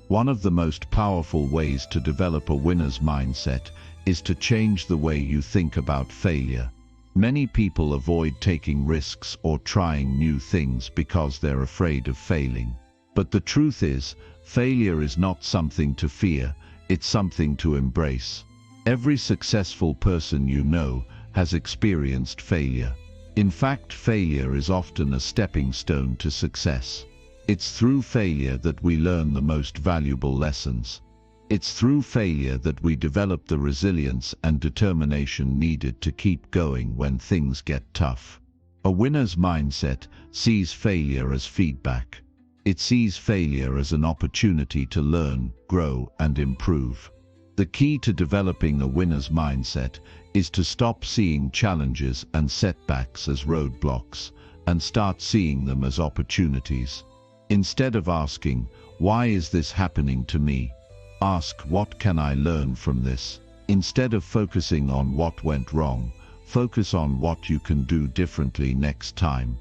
One of the most powerful ways to develop a winner's mindset is to change the way you think about failure. Many people avoid taking risks or trying new things because they're afraid of failing. But the truth is, failure is not something to fear, it's something to embrace. Every successful person you know has experienced failure. In fact, failure is often a stepping stone to success. It's through failure that we learn the most valuable lessons. It's through failure that we develop the resilience and determination needed to keep going when things get tough. A winner's mindset sees failure as feedback. It sees failure as an opportunity to learn, grow, and improve. The key to developing a winner's mindset is to stop seeing challenges and setbacks as roadblocks and start seeing them as opportunities. Instead of asking, "Why is this happening to me?" ask, "What can I learn from this?" Instead of focusing on what went wrong, focus on what you can do differently next time.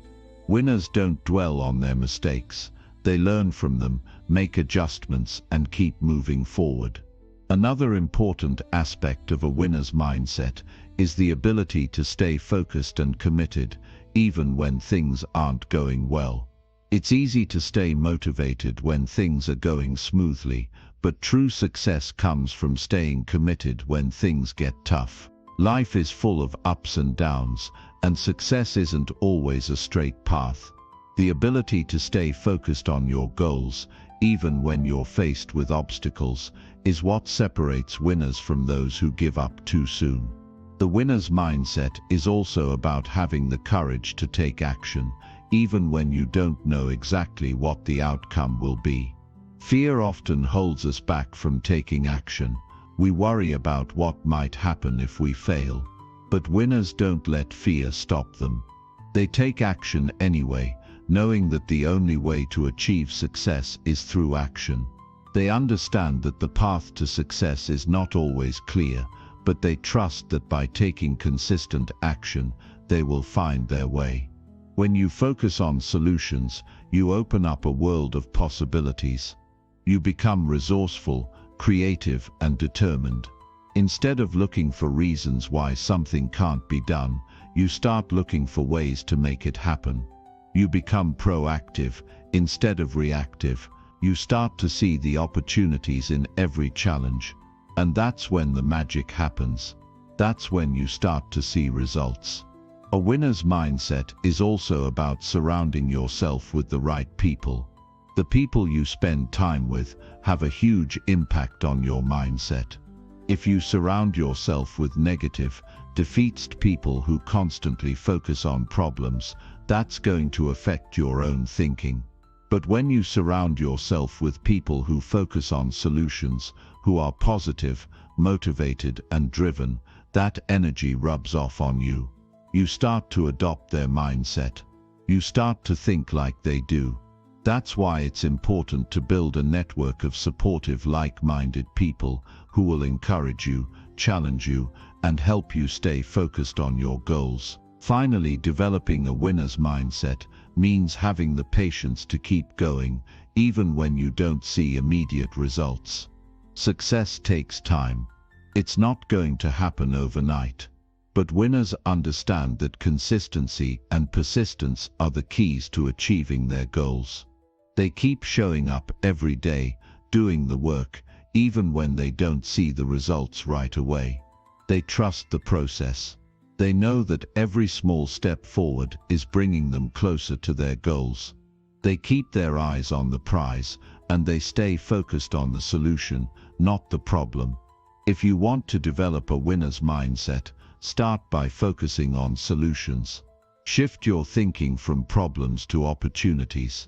Winners don't dwell on their mistakes. They learn from them, make adjustments, and keep moving forward. Another important aspect of a winner's mindset is the ability to stay focused and committed, even when things aren't going well. It's easy to stay motivated when things are going smoothly, but true success comes from staying committed when things get tough. Life is full of ups and downs, and success isn't always a straight path. The ability to stay focused on your goals, even when you're faced with obstacles, is what separates winners from those who give up too soon. The winner's mindset is also about having the courage to take action, even when you don't know exactly what the outcome will be. Fear often holds us back from taking action. We worry about what might happen if we fail. But winners don't let fear stop them. They take action anyway, knowing that the only way to achieve success is through action. They understand that the path to success is not always clear, but they trust that by taking consistent action, they will find their way. When you focus on solutions, you open up a world of possibilities. You become resourceful, creative, and determined. Instead of looking for reasons why something can't be done, you start looking for ways to make it happen. You become proactive instead of reactive. You start to see the opportunities in every challenge. And that's when the magic happens. That's when you start to see results. A winner's mindset is also about surrounding yourself with the right people. The people you spend time with have a huge impact on your mindset. If you surround yourself with negative, defeated people who constantly focus on problems, that's going to affect your own thinking. But when you surround yourself with people who focus on solutions, who are positive, motivated, and driven, that energy rubs off on you. You start to adopt their mindset. You start to think like they do. That's why it's important to build a network of supportive, like-minded people who will encourage you, challenge you, and help you stay focused on your goals. Finally, developing a winner's mindset means having the patience to keep going, even when you don't see immediate results. Success takes time. It's not going to happen overnight. But winners understand that consistency and persistence are the keys to achieving their goals. They keep showing up every day, doing the work, even when they don't see the results right away. They trust the process. They know that every small step forward is bringing them closer to their goals. They keep their eyes on the prize, and they stay focused on the solution, not the problem. If you want to develop a winner's mindset, start by focusing on solutions. Shift your thinking from problems to opportunities.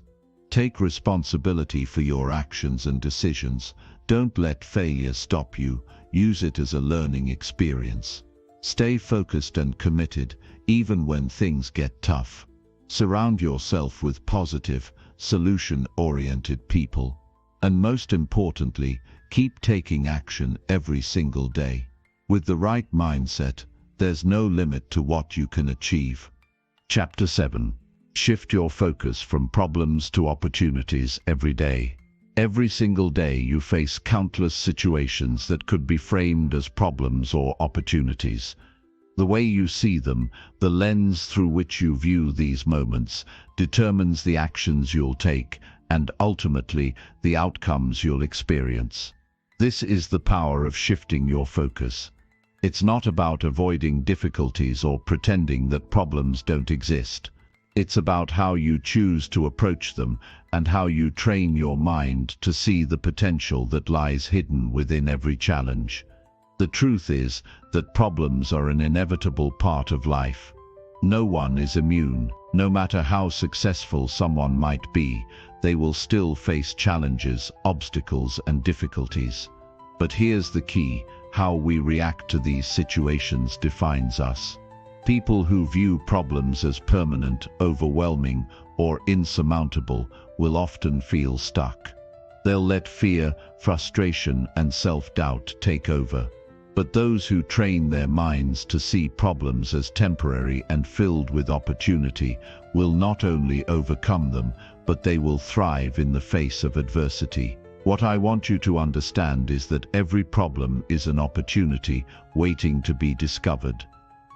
Take responsibility for your actions and decisions. Don't let failure stop you. Use it as a learning experience. Stay focused and committed, even when things get tough. Surround yourself with positive, solution-oriented people. And most importantly, keep taking action every single day. With the right mindset, there's no limit to what you can achieve. Chapter 7. Shift your focus from problems to opportunities every day. Every single day you face countless situations that could be framed as problems or opportunities. The way you see them, the lens through which you view these moments, determines the actions you'll take and ultimately the outcomes you'll experience. This is the power of shifting your focus. It's not about avoiding difficulties or pretending that problems don't exist. It's about how you choose to approach them and how you train your mind to see the potential that lies hidden within every challenge. The truth is that problems are an inevitable part of life. No one is immune. No matter how successful someone might be, they will still face challenges, obstacles, and difficulties. But here's the key: how we react to these situations defines us. People who view problems as permanent, overwhelming, or insurmountable will often feel stuck. They'll let fear, frustration, and self-doubt take over. But those who train their minds to see problems as temporary and filled with opportunity will not only overcome them, but they will thrive in the face of adversity. What I want you to understand is that every problem is an opportunity waiting to be discovered.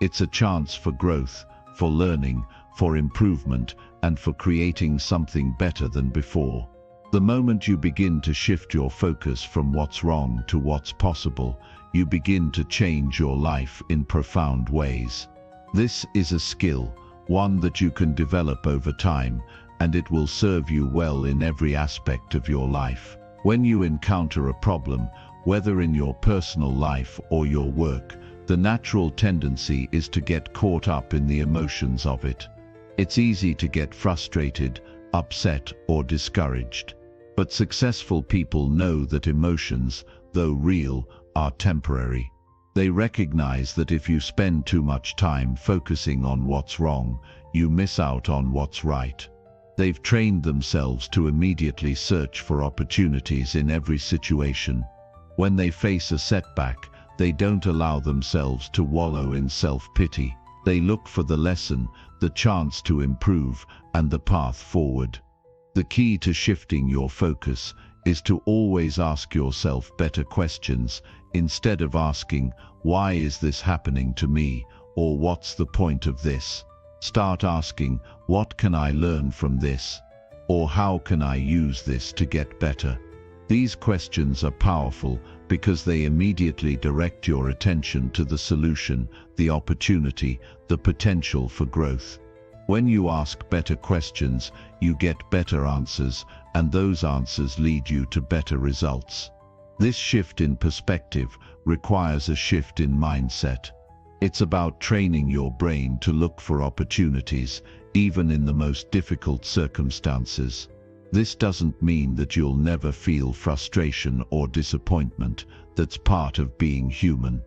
It's a chance for growth, for learning, for improvement, and for creating something better than before. The moment you begin to shift your focus from what's wrong to what's possible, you begin to change your life in profound ways. This is a skill, one that you can develop over time, and it will serve you well in every aspect of your life. When you encounter a problem, whether in your personal life or your work, the natural tendency is to get caught up in the emotions of it. It's easy to get frustrated, upset, or discouraged. But successful people know that emotions, though real, are temporary. They recognize that if you spend too much time focusing on what's wrong, you miss out on what's right. They've trained themselves to immediately search for opportunities in every situation. When they face a setback, they don't allow themselves to wallow in self-pity. They look for the lesson, the chance to improve, and the path forward. The key to shifting your focus is to always ask yourself better questions, instead of asking, "Why is this happening to me?" or "What's the point of this?" Start asking, "What can I learn from this?" or "How can I use this to get better?" These questions are powerful because they immediately direct your attention to the solution, the opportunity, the potential for growth. When you ask better questions, you get better answers, and those answers lead you to better results. This shift in perspective requires a shift in mindset. It's about training your brain to look for opportunities, even in the most difficult circumstances. This doesn't mean that you'll never feel frustration or disappointment. That's part of being human.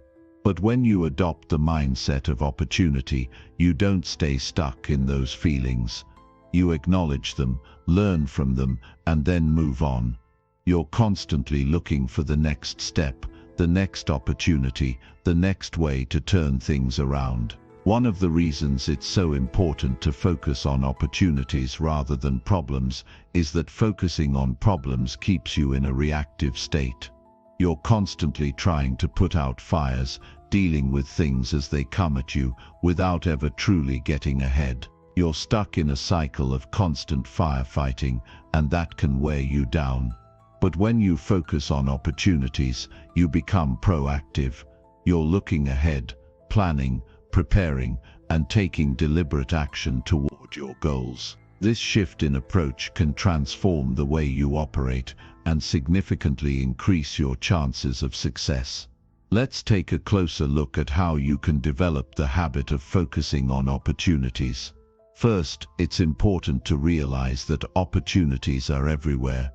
But when you adopt the mindset of opportunity, you don't stay stuck in those feelings. You acknowledge them, learn from them, and then move on. You're constantly looking for the next step, the next opportunity, the next way to turn things around. One of the reasons it's so important to focus on opportunities rather than problems is that focusing on problems keeps you in a reactive state. You're constantly trying to put out fires, dealing with things as they come at you without ever truly getting ahead. You're stuck in a cycle of constant firefighting, and that can wear you down. But when you focus on opportunities, you become proactive. You're looking ahead, planning, preparing, and taking deliberate action toward your goals. This shift in approach can transform the way you operate and significantly increase your chances of success. Let's take a closer look at how you can develop the habit of focusing on opportunities. First, it's important to realize that opportunities are everywhere.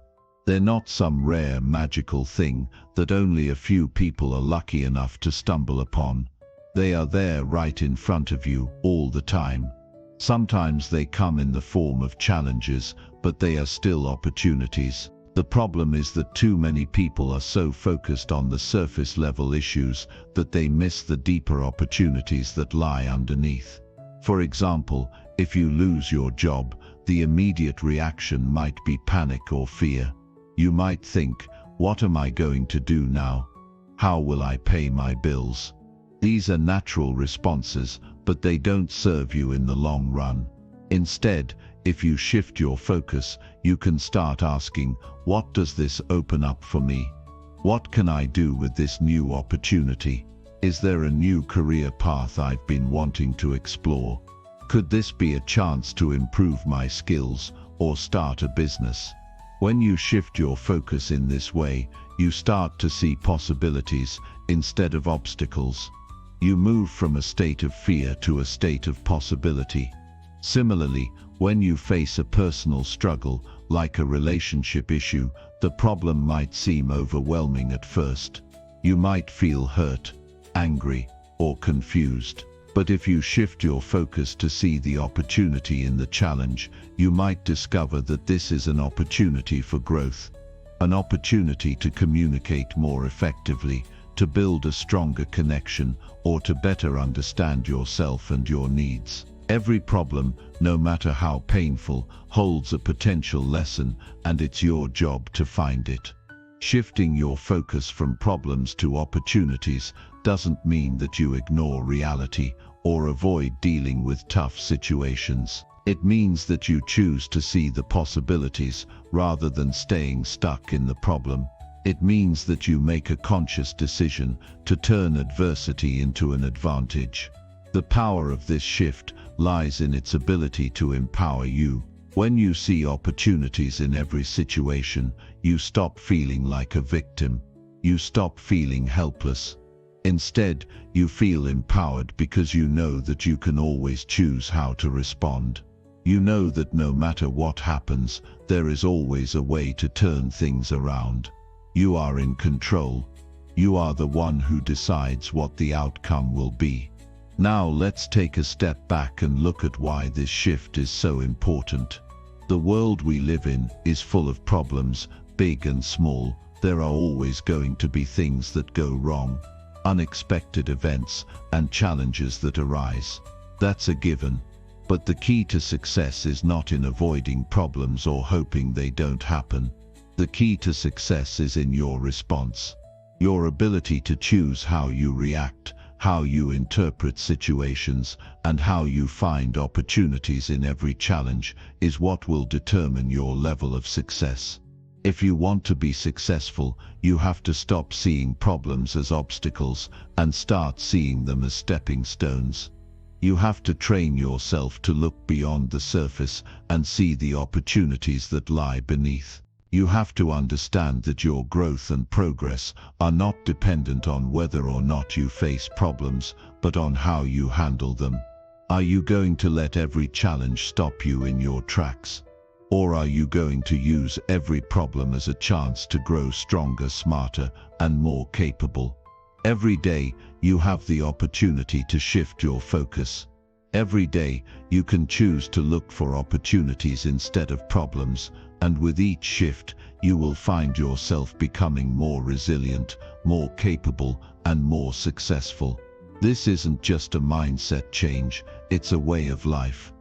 They're not some rare magical thing that only a few people are lucky enough to stumble upon. They are there right in front of you all the time. Sometimes they come in the form of challenges, but they are still opportunities. The problem is that too many people are so focused on the surface level issues that they miss the deeper opportunities that lie underneath. For example, if you lose your job, the immediate reaction might be panic or fear. You might think, what am I going to do now? How will I pay my bills? These are natural responses, but they don't serve you in the long run. Instead, if you shift your focus, you can start asking, what does this open up for me? What can I do with this new opportunity? Is there a new career path I've been wanting to explore? Could this be a chance to improve my skills or start a business? When you shift your focus in this way, you start to see possibilities instead of obstacles. You move from a state of fear to a state of possibility. Similarly, when you face a personal struggle, like a relationship issue, the problem might seem overwhelming at first. You might feel hurt, angry, or confused. But if you shift your focus to see the opportunity in the challenge, you might discover that this is an opportunity for growth, an opportunity to communicate more effectively, to build a stronger connection, or to better understand yourself and your needs. Every problem, no matter how painful, holds a potential lesson, and it's your job to find it. Shifting your focus from problems to opportunities doesn't mean that you ignore reality or avoid dealing with tough situations. It means that you choose to see the possibilities rather than staying stuck in the problem. It means that you make a conscious decision to turn adversity into an advantage. The power of this shift lies in its ability to empower you. When you see opportunities in every situation, you stop feeling like a victim. You stop feeling helpless. Instead, you feel empowered because you know that you can always choose how to respond. You know that no matter what happens, there is always a way to turn things around. You are in control. You are the one who decides what the outcome will be. Now let's take a step back and look at why this shift is so important. The world we live in is full of problems, big and small. There are always going to be things that go wrong, unexpected events, and challenges that arise. That's a given. But the key to success is not in avoiding problems or hoping they don't happen. The key to success is in your response. Your ability to choose how you react, how you interpret situations, and how you find opportunities in every challenge is what will determine your level of success. If you want to be successful, you have to stop seeing problems as obstacles and start seeing them as stepping stones. You have to train yourself to look beyond the surface and see the opportunities that lie beneath. You have to understand that your growth and progress are not dependent on whether or not you face problems, but on how you handle them. Are you going to let every challenge stop you in your tracks? Or are you going to use every problem as a chance to grow stronger, smarter, and more capable? Every day, you have the opportunity to shift your focus. Every day, you can choose to look for opportunities instead of problems, and with each shift, you will find yourself becoming more resilient, more capable, and more successful. This isn't just a mindset change, it's a way of life.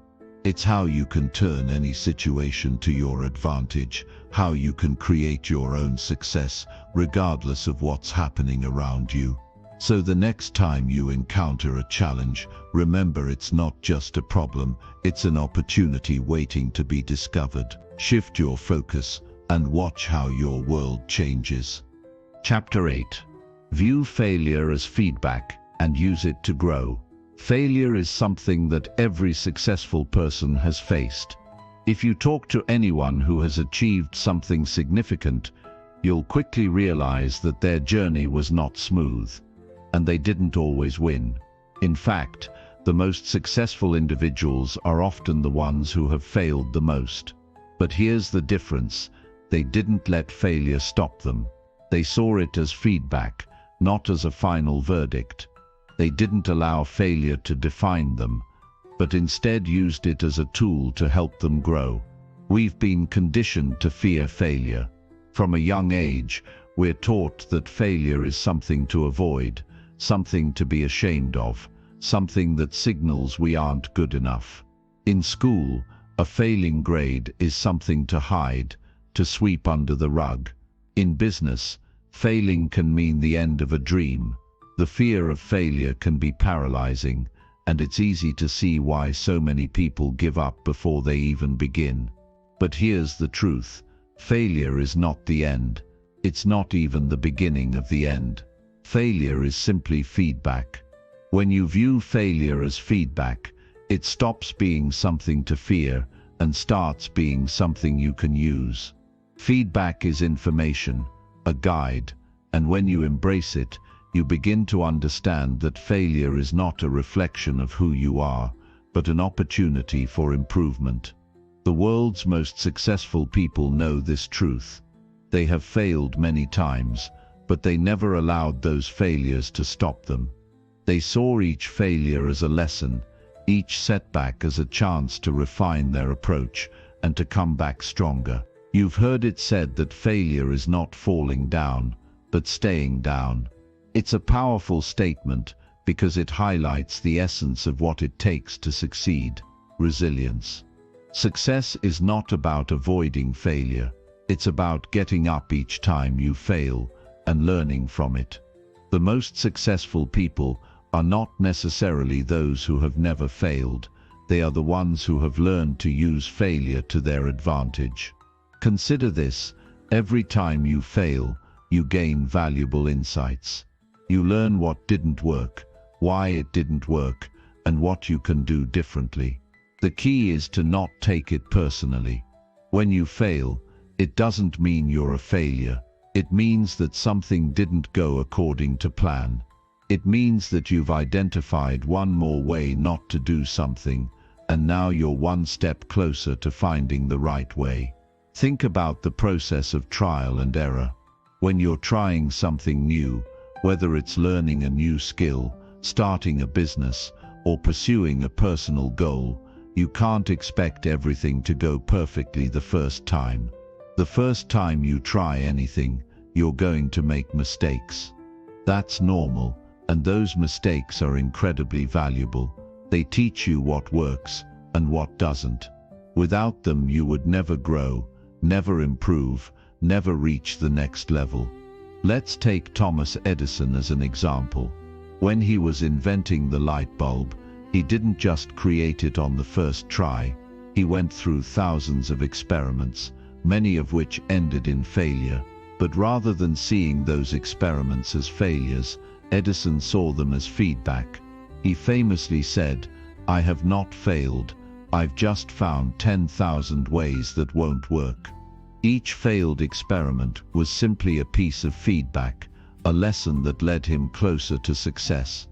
It's how you can turn any situation to your advantage, how you can create your own success, regardless of what's happening around you. So the next time you encounter a challenge, remember it's not just a problem, it's an opportunity waiting to be discovered. Shift your focus and watch how your world changes. Chapter 8. View failure as feedback and use it to grow. Failure is something that every successful person has faced. If you talk to anyone who has achieved something significant, you'll quickly realize that their journey was not smooth, and they didn't always win. In fact, the most successful individuals are often the ones who have failed the most. But here's the difference: they didn't let failure stop them. They saw it as feedback, not as a final verdict. They didn't allow failure to define them, but instead used it as a tool to help them grow. We've been conditioned to fear failure. From a young age, we're taught that failure is something to avoid, something to be ashamed of, something that signals we aren't good enough. In school, a failing grade is something to hide, to sweep under the rug. In business, failing can mean the end of a dream. The fear of failure can be paralyzing, and it's easy to see why so many people give up before they even begin. But here's the truth: failure is not the end. It's not even the beginning of the end. Failure is simply feedback. When you view failure as feedback, it stops being something to fear and starts being something you can use. Feedback is information, a guide, and when you embrace it, you begin to understand that failure is not a reflection of who you are, but an opportunity for improvement. The world's most successful people know this truth. They have failed many times, but they never allowed those failures to stop them. They saw each failure as a lesson, each setback as a chance to refine their approach and to come back stronger. You've heard it said that failure is not falling down, but staying down. It's a powerful statement because it highlights the essence of what it takes to succeed: resilience. Success is not about avoiding failure. It's about getting up each time you fail and learning from it. The most successful people are not necessarily those who have never failed. They are the ones who have learned to use failure to their advantage. Consider this: every time you fail, you gain valuable insights. You learn what didn't work, why it didn't work, and what you can do differently. The key is to not take it personally. When you fail, it doesn't mean you're a failure. It means that something didn't go according to plan. It means that you've identified one more way not to do something, and now you're one step closer to finding the right way. Think about the process of trial and error. When you're trying something new, whether it's learning a new skill, starting a business, or pursuing a personal goal, you can't expect everything to go perfectly the first time. The first time you try anything, you're going to make mistakes. That's normal, and those mistakes are incredibly valuable. They teach you what works and what doesn't. Without them, you would never grow, never improve, never reach the next level. Let's take Thomas Edison as an example. When he was inventing the light bulb, he didn't just create it on the first try. He went through thousands of experiments, many of which ended in failure. But rather than seeing those experiments as failures, Edison saw them as feedback. He famously said, "I have not failed, I've just found 10,000 ways that won't work." Each failed experiment was simply a piece of feedback, a lesson that led him closer to success.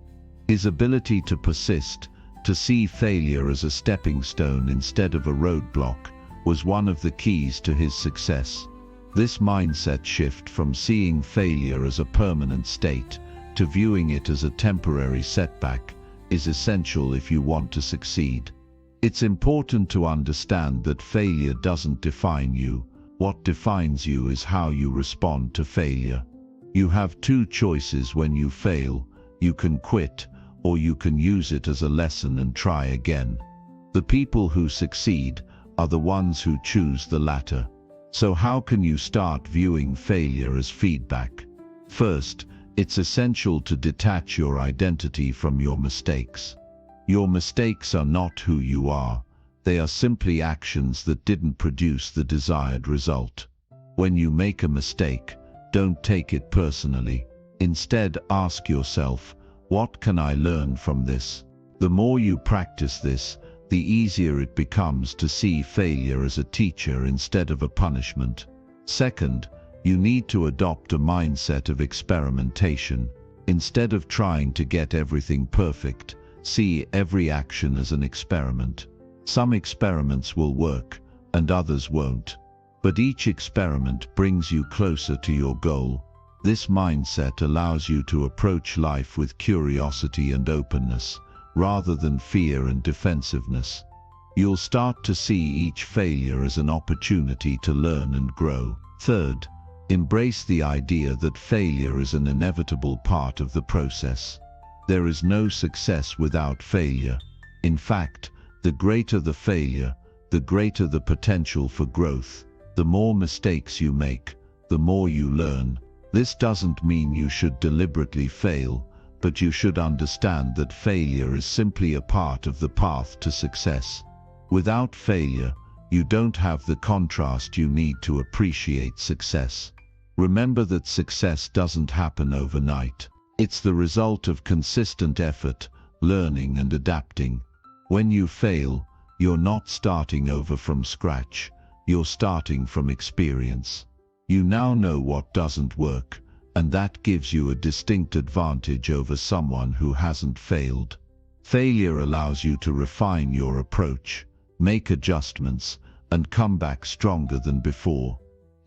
His ability to persist, to see failure as a stepping stone instead of a roadblock, was one of the keys to his success. This mindset shift from seeing failure as a permanent state to viewing it as a temporary setback is essential if you want to succeed. It's important to understand that failure doesn't define you. What defines you is how you respond to failure. You have two choices when you fail: you can quit, or you can use it as a lesson and try again. The people who succeed are the ones who choose the latter. So how can you start viewing failure as feedback? First, It's essential to detach your identity from your mistakes. Your mistakes are not who you are. They are simply actions that didn't produce the desired result. When you make a mistake, don't take it personally. Instead, ask yourself, what can I learn from this? The more you practice this, the easier it becomes to see failure as a teacher instead of a punishment. Second, you need to adopt a mindset of experimentation. Instead of trying to get everything perfect, see every action as an experiment. Some experiments will work, and others won't. But each experiment brings you closer to your goal. This mindset allows you to approach life with curiosity and openness, rather than fear and defensiveness. You'll start to see each failure as an opportunity to learn and grow. Third, embrace the idea that failure is an inevitable part of the process. There is no success without failure. In fact, the greater the failure, the greater the potential for growth. The more mistakes you make, the more you learn. This doesn't mean you should deliberately fail, but you should understand that failure is simply a part of the path to success. Without failure, you don't have the contrast you need to appreciate success. Remember that success doesn't happen overnight. It's the result of consistent effort, learning and adapting. When you fail, you're not starting over from scratch. You're starting from experience. You now know what doesn't work, and that gives you a distinct advantage over someone who hasn't failed. Failure allows you to refine your approach, make adjustments, and come back stronger than before.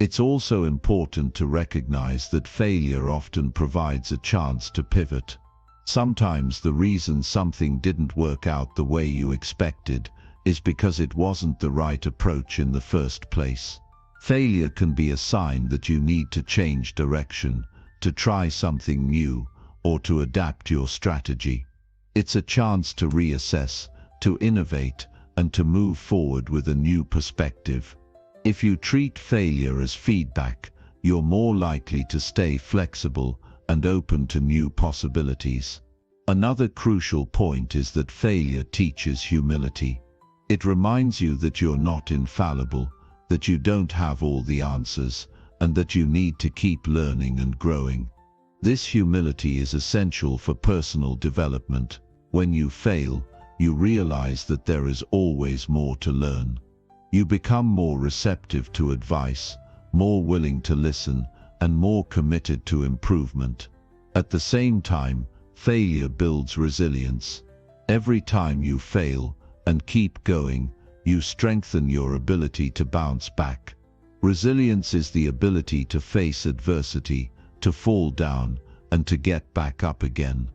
It's also important to recognize that failure often provides a chance to pivot. Sometimes the reason something didn't work out the way you expected is because it wasn't the right approach in the first place. Failure can be a sign that you need to change direction, to try something new, or to adapt your strategy. It's a chance to reassess, to innovate, and to move forward with a new perspective. If you treat failure as feedback, you're more likely to stay flexible and open to new possibilities. Another crucial point is that failure teaches humility. It reminds you that you're not infallible, that you don't have all the answers, and that you need to keep learning and growing. This humility is essential for personal development. When you fail, you realize that there is always more to learn. You become more receptive to advice, more willing to listen, and more committed to improvement. At the same time, failure builds resilience. Every time you fail, and keep going, you strengthen your ability to bounce back. Resilience is the ability to face adversity, to fall down, and to get back up again.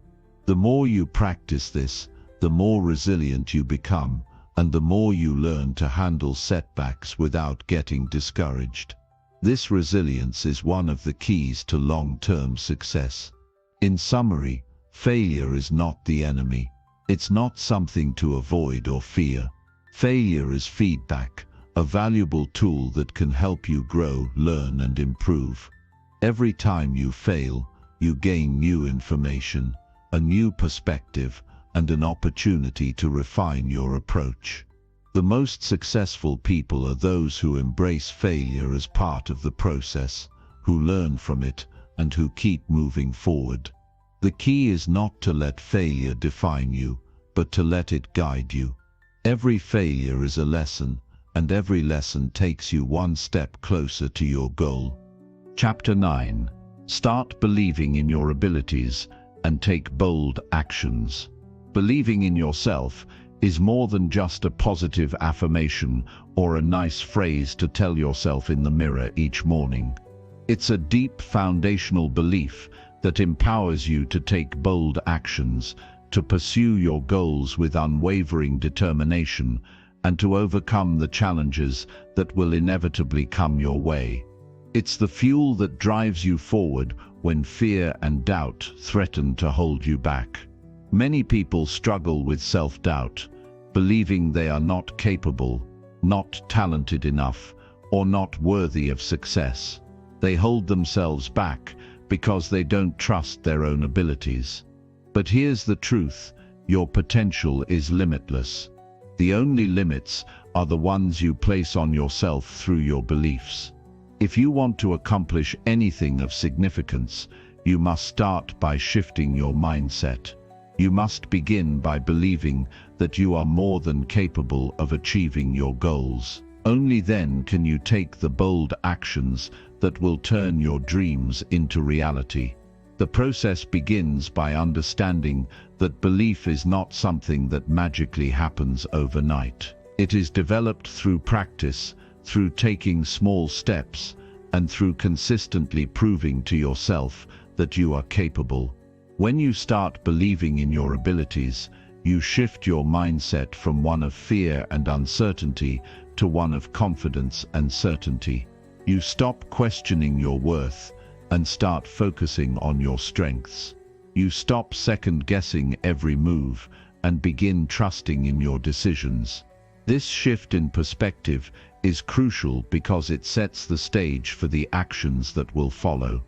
The more you practice this, the more resilient you become, and the more you learn to handle setbacks without getting discouraged. This resilience is one of the keys to long-term success. In summary, failure is not the enemy. It's not something to avoid or fear. Failure is feedback, a valuable tool that can help you grow, learn, and improve. Every time you fail, you gain new information, a new perspective, and an opportunity to refine your approach. The most successful people are those who embrace failure as part of the process, who learn from it, and who keep moving forward. The key is not to let failure define you, but to let it guide you. Every failure is a lesson, and every lesson takes you one step closer to your goal. Chapter 9. Start believing in your abilities and take bold actions. Believing in yourself is more than just a positive affirmation or a nice phrase to tell yourself in the mirror each morning. It's a deep foundational belief that empowers you to take bold actions, to pursue your goals with unwavering determination, and to overcome the challenges that will inevitably come your way. It's the fuel that drives you forward when fear and doubt threaten to hold you back. Many people struggle with self-doubt, believing they are not capable, not talented enough, or not worthy of success. They hold themselves back because they don't trust their own abilities. But here's the truth: your potential is limitless. The only limits are the ones you place on yourself through your beliefs. If you want to accomplish anything of significance, you must start by shifting your mindset. You must begin by believing that you are more than capable of achieving your goals. Only then can you take the bold actions that will turn your dreams into reality. The process begins by understanding that belief is not something that magically happens overnight. It is developed through practice, through taking small steps, and through consistently proving to yourself that you are capable. When you start believing in your abilities, you shift your mindset from one of fear and uncertainty to one of confidence and certainty. You stop questioning your worth and start focusing on your strengths. You stop second-guessing every move and begin trusting in your decisions. This shift in perspective is crucial because it sets the stage for the actions that will follow.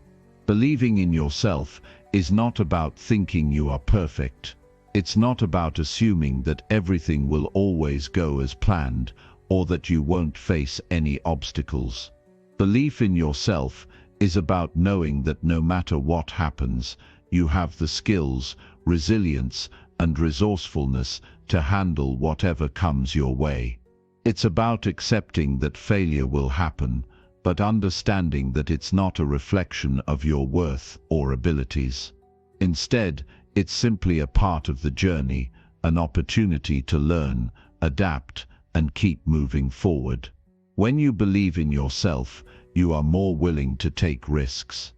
Believing in yourself is not about thinking you are perfect. It's not about assuming that everything will always go as planned or that you won't face any obstacles. Belief in yourself is about knowing that no matter what happens, you have the skills, resilience, and resourcefulness to handle whatever comes your way. It's about accepting that failure will happen, but understanding that it's not a reflection of your worth or abilities. Instead, it's simply a part of the journey, an opportunity to learn, adapt, and keep moving forward. When you believe in yourself, you are more willing to take risks.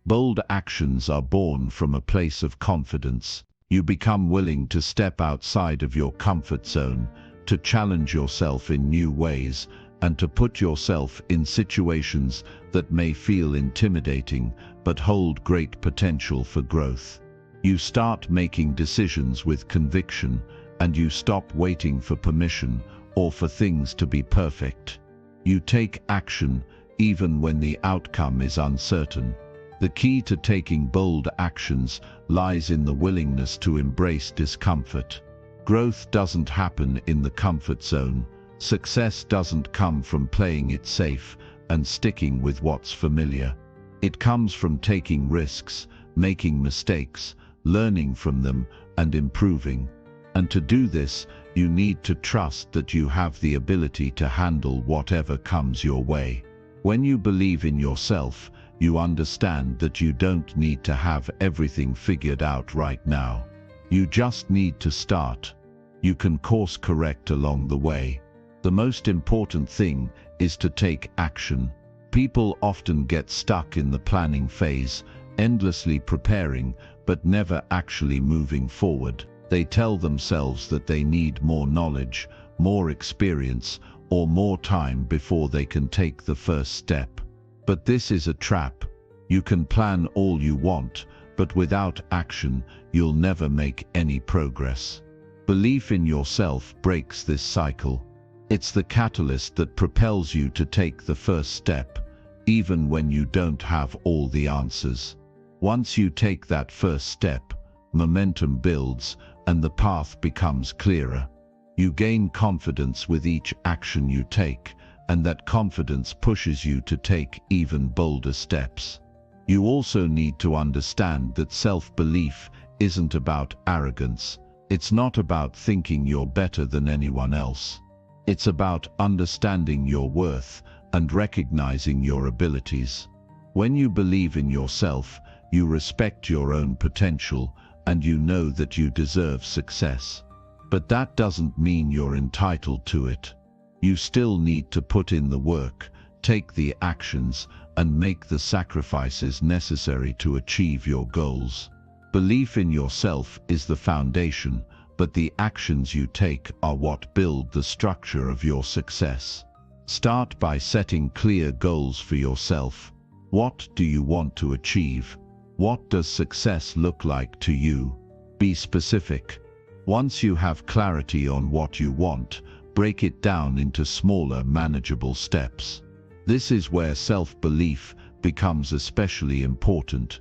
Bold actions are born from a place of confidence. You become willing to step outside of your comfort zone, to challenge yourself in new ways, and to put yourself in situations that may feel intimidating but hold great potential for growth. You start making decisions with conviction, and you stop waiting for permission or for things to be perfect. You take action even when the outcome is uncertain. The key to taking bold actions lies in the willingness to embrace discomfort. Growth doesn't happen in the comfort zone. Success doesn't come from playing it safe and sticking with what's familiar. It comes from taking risks, making mistakes, learning from them, and improving. And to do this, you need to trust that you have the ability to handle whatever comes your way. When you believe in yourself, you understand that you don't need to have everything figured out right now. You just need to start. You can course correct along the way. The most important thing is to take action. People often get stuck in the planning phase, endlessly preparing, but never actually moving forward. They tell themselves that they need more knowledge, more experience, or more time before they can take the first step. But this is a trap. You can plan all you want, but without action, you'll never make any progress. Belief in yourself breaks this cycle. It's the catalyst that propels you to take the first step, even when you don't have all the answers. Once you take that first step, momentum builds and the path becomes clearer. You gain confidence with each action you take, and that confidence pushes you to take even bolder steps. You also need to understand that self-belief isn't about arrogance. It's not about thinking you're better than anyone else. It's about understanding your worth and recognizing your abilities. When you believe in yourself, you respect your own potential and you know that you deserve success. But that doesn't mean you're entitled to it. You still need to put in the work, take the actions, and make the sacrifices necessary to achieve your goals. Belief in yourself is the foundation, but the actions you take are what build the structure of your success. Start by setting clear goals for yourself. What do you want to achieve? What does success look like to you? Be specific. Once you have clarity on what you want, break it down into smaller, manageable steps. This is where self-belief becomes especially important.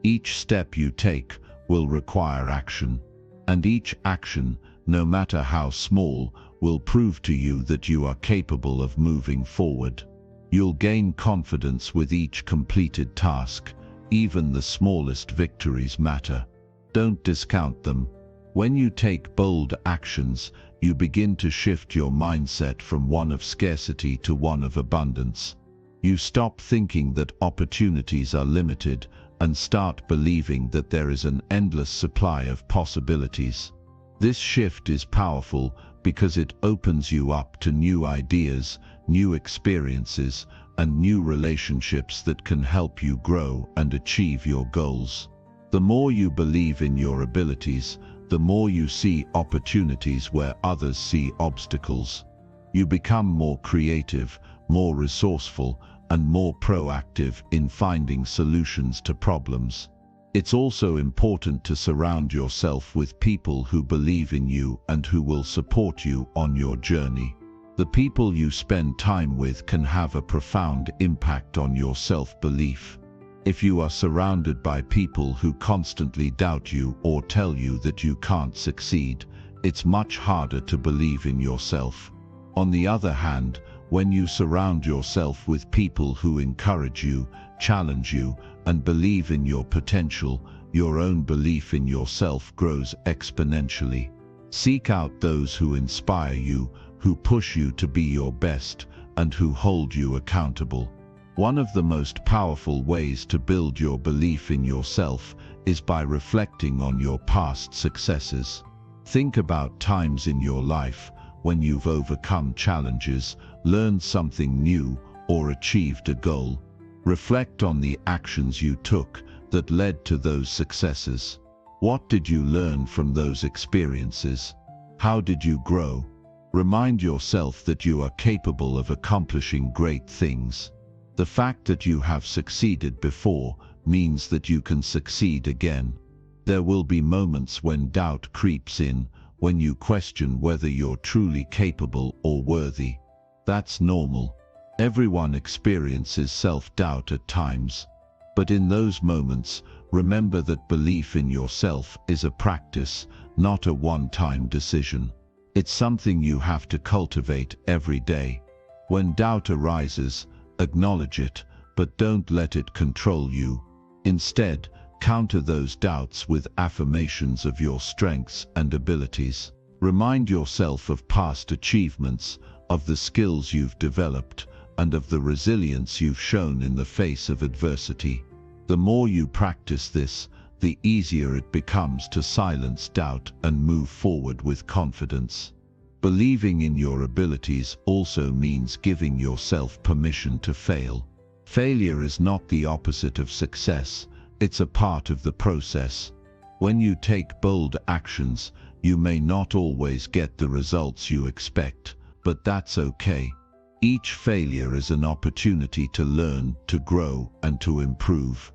Each step you take will require action, and each action, no matter how small, will prove to you that you are capable of moving forward. You'll gain confidence with each completed task. Even the smallest victories matter. Don't discount them. When you take bold actions, you begin to shift your mindset from one of scarcity to one of abundance. You stop thinking that opportunities are limited and start believing that there is an endless supply of possibilities. This shift is powerful because it opens you up to new ideas, new experiences, and new relationships that can help you grow and achieve your goals. The more you believe in your abilities, the more you see opportunities where others see obstacles. You become more creative, more resourceful, and more proactive in finding solutions to problems. It's also important to surround yourself with people who believe in you and who will support you on your journey. The people you spend time with can have a profound impact on your self-belief. If you are surrounded by people who constantly doubt you or tell you that you can't succeed, it's much harder to believe in yourself. On the other hand, when you surround yourself with people who encourage you, challenge you, and believe in your potential, your own belief in yourself grows exponentially. Seek out those who inspire you, who push you to be your best, and who hold you accountable. One of the most powerful ways to build your belief in yourself is by reflecting on your past successes. Think about times in your life when you've overcome challenges, learned something new, or achieved a goal. Reflect on the actions you took that led to those successes. What did you learn from those experiences? How did you grow? Remind yourself that you are capable of accomplishing great things. The fact that you have succeeded before means that you can succeed again. There will be moments when doubt creeps in, when you question whether you're truly capable or worthy. That's normal. Everyone experiences self-doubt at times. But in those moments, remember that belief in yourself is a practice, not a one-time decision. It's something you have to cultivate every day. When doubt arises, acknowledge it, but don't let it control you. Instead, counter those doubts with affirmations of your strengths and abilities. Remind yourself of past achievements, of the skills you've developed, and of the resilience you've shown in the face of adversity. The more you practice this, the easier it becomes to silence doubt and move forward with confidence. Believing in your abilities also means giving yourself permission to fail. Failure is not the opposite of success, it's a part of the process. When you take bold actions, you may not always get the results you expect, but that's okay. Each failure is an opportunity to learn, to grow, and to improve.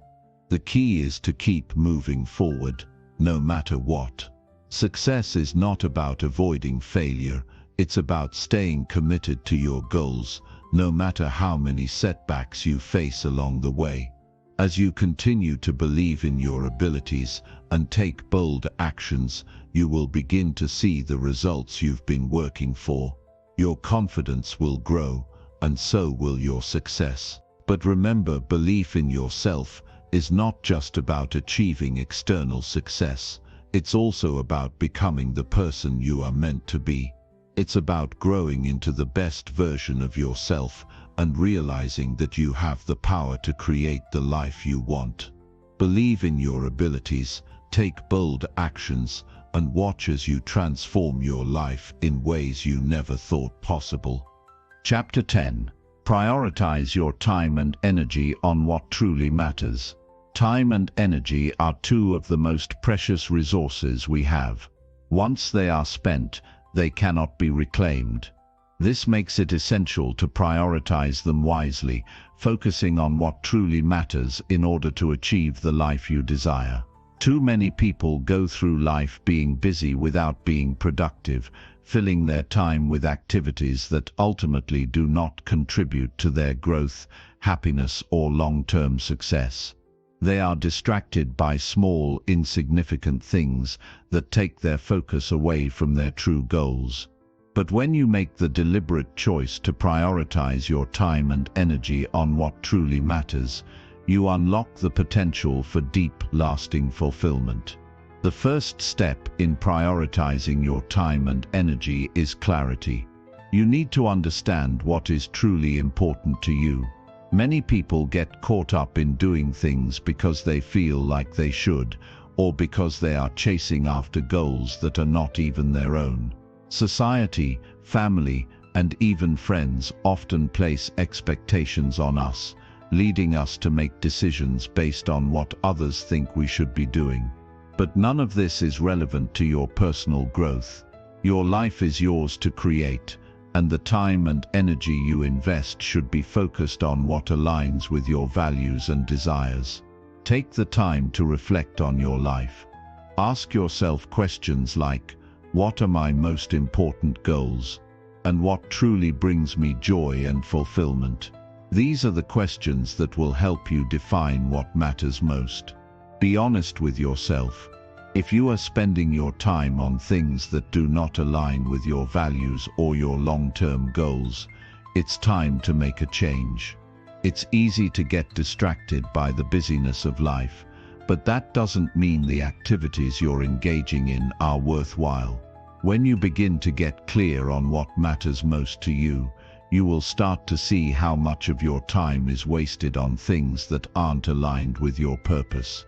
The key is to keep moving forward, no matter what. Success is not about avoiding failure, it's about staying committed to your goals, no matter how many setbacks you face along the way. As you continue to believe in your abilities and take bold actions, you will begin to see the results you've been working for. Your confidence will grow, and so will your success. But remember, belief in yourself is not just about achieving external success. It's also about becoming the person you are meant to be. It's about growing into the best version of yourself and realizing that you have the power to create the life you want. Believe in your abilities, take bold actions, and watch as you transform your life in ways you never thought possible. Chapter 10. Prioritize your time and energy on what truly matters. Time and energy are two of the most precious resources we have. Once they are spent, they cannot be reclaimed. This makes it essential to prioritize them wisely, focusing on what truly matters in order to achieve the life you desire. Too many people go through life being busy without being productive, filling their time with activities that ultimately do not contribute to their growth, happiness, or long-term success. They are distracted by small, insignificant things that take their focus away from their true goals. But when you make the deliberate choice to prioritize your time and energy on what truly matters, you unlock the potential for deep, lasting fulfillment. The first step in prioritizing your time and energy is clarity. You need to understand what is truly important to you. Many people get caught up in doing things because they feel like they should, or because they are chasing after goals that are not even their own. Society, family, and even friends often place expectations on us, leading us to make decisions based on what others think we should be doing. But none of this is relevant to your personal growth. Your life is yours to create, and the time and energy you invest should be focused on what aligns with your values and desires. Take the time to reflect on your life. Ask yourself questions like, what are my most important goals? And what truly brings me joy and fulfillment? These are the questions that will help you define what matters most. Be honest with yourself. If you are spending your time on things that do not align with your values or your long-term goals, it's time to make a change. It's easy to get distracted by the busyness of life, but that doesn't mean the activities you're engaging in are worthwhile. When you begin to get clear on what matters most to you, you will start to see how much of your time is wasted on things that aren't aligned with your purpose.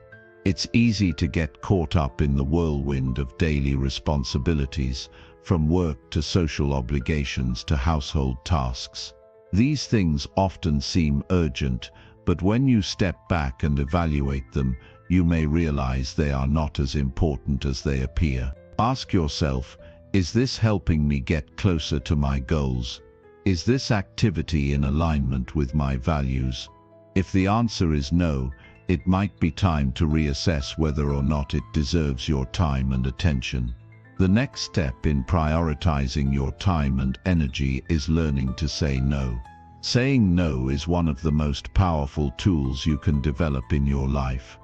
It's easy to get caught up in the whirlwind of daily responsibilities, from work to social obligations to household tasks. These things often seem urgent, but when you step back and evaluate them, you may realize they are not as important as they appear. Ask yourself, is this helping me get closer to my goals? Is this activity in alignment with my values? If the answer is no, it might be time to reassess whether or not it deserves your time and attention. The next step in prioritizing your time and energy is learning to say no. Saying no is one of the most powerful tools you can develop in your life.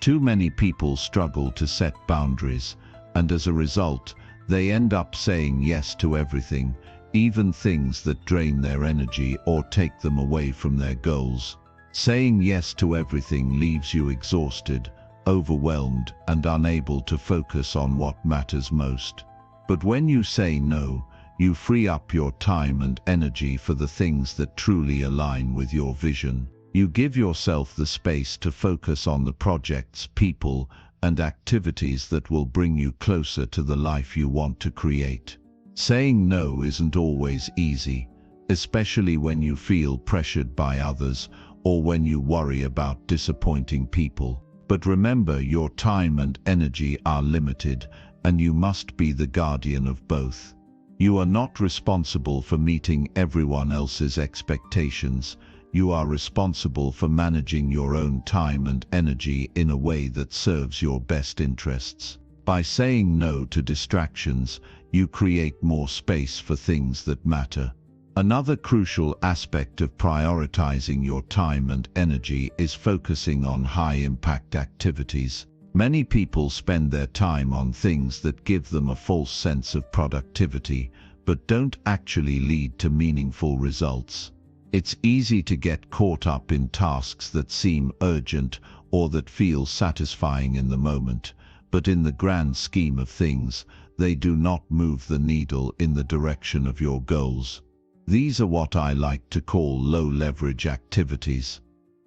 Too many people struggle to set boundaries, and as a result, they end up saying yes to everything, even things that drain their energy or take them away from their goals. Saying yes to everything leaves you exhausted, overwhelmed, and unable to focus on what matters most. But when you say no, you free up your time and energy for the things that truly align with your vision. You give yourself the space to focus on the projects, people, and activities that will bring you closer to the life you want to create. Saying no isn't always easy, especially when you feel pressured by others or when you worry about disappointing people. But remember, your time and energy are limited, and you must be the guardian of both. You are not responsible for meeting everyone else's expectations. You are responsible for managing your own time and energy in a way that serves your best interests. By saying no to distractions, you create more space for things that matter. Another crucial aspect of prioritizing your time and energy is focusing on high-impact activities. Many people spend their time on things that give them a false sense of productivity, but don't actually lead to meaningful results. It's easy to get caught up in tasks that seem urgent or that feel satisfying in the moment, but in the grand scheme of things, they do not move the needle in the direction of your goals. These are what I like to call low-leverage activities.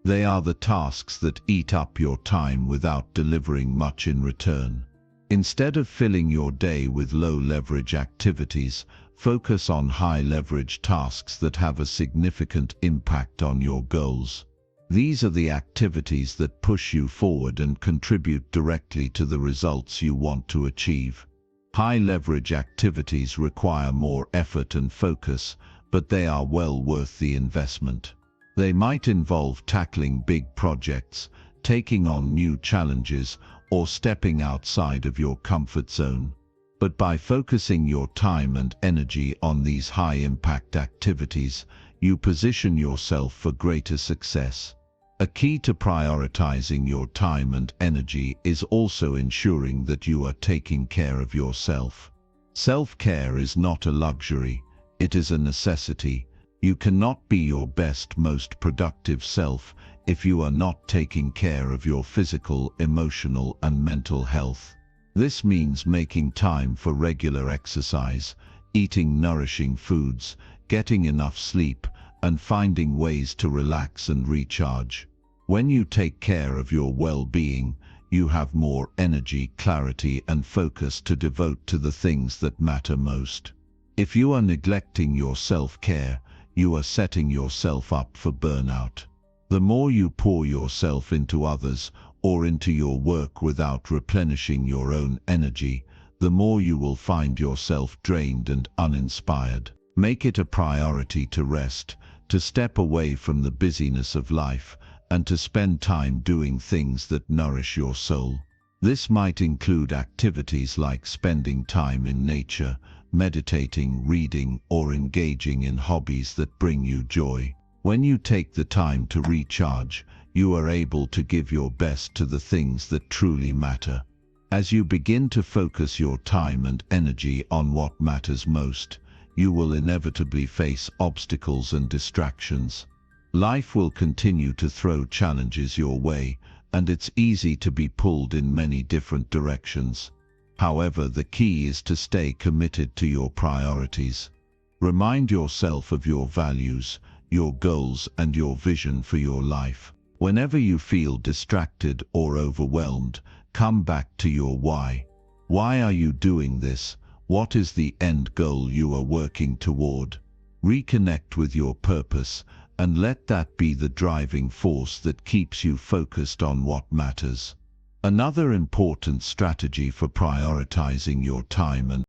They are the tasks that eat up your time without delivering much in return. Instead of filling your day with low-leverage activities, focus on high-leverage tasks that have a significant impact on your goals. These are the activities that push you forward and contribute directly to the results you want to achieve. High-leverage activities require more effort and focus, but they are well worth the investment. They might involve tackling big projects, taking on new challenges, or stepping outside of your comfort zone. But by focusing your time and energy on these high-impact activities, you position yourself for greater success. A key to prioritizing your time and energy is also ensuring that you are taking care of yourself. Self-care is not a luxury, it is a necessity. You cannot be your best, most productive self if you are not taking care of your physical, emotional, and mental health. This means making time for regular exercise, eating nourishing foods, getting enough sleep, and finding ways to relax and recharge. When you take care of your well-being, you have more energy, clarity, and focus to devote to the things that matter most. If you are neglecting your self-care, you are setting yourself up for burnout. The more you pour yourself into others or into your work without replenishing your own energy, the more you will find yourself drained and uninspired. Make it a priority to rest, to step away from the busyness of life, and to spend time doing things that nourish your soul. This might include activities like spending time in nature, meditating, reading, or engaging in hobbies that bring you joy. When you take the time to recharge, you are able to give your best to the things that truly matter. As you begin to focus your time and energy on what matters most, you will inevitably face obstacles and distractions. Life will continue to throw challenges your way, and it's easy to be pulled in many different directions. However, the key is to stay committed to your priorities. Remind yourself of your values, your goals, and your vision for your life. Whenever you feel distracted or overwhelmed, come back to your why. Why are you doing this? What is the end goal you are working toward? Reconnect with your purpose, and let that be the driving force that keeps you focused on what matters. Another important strategy for prioritizing your time and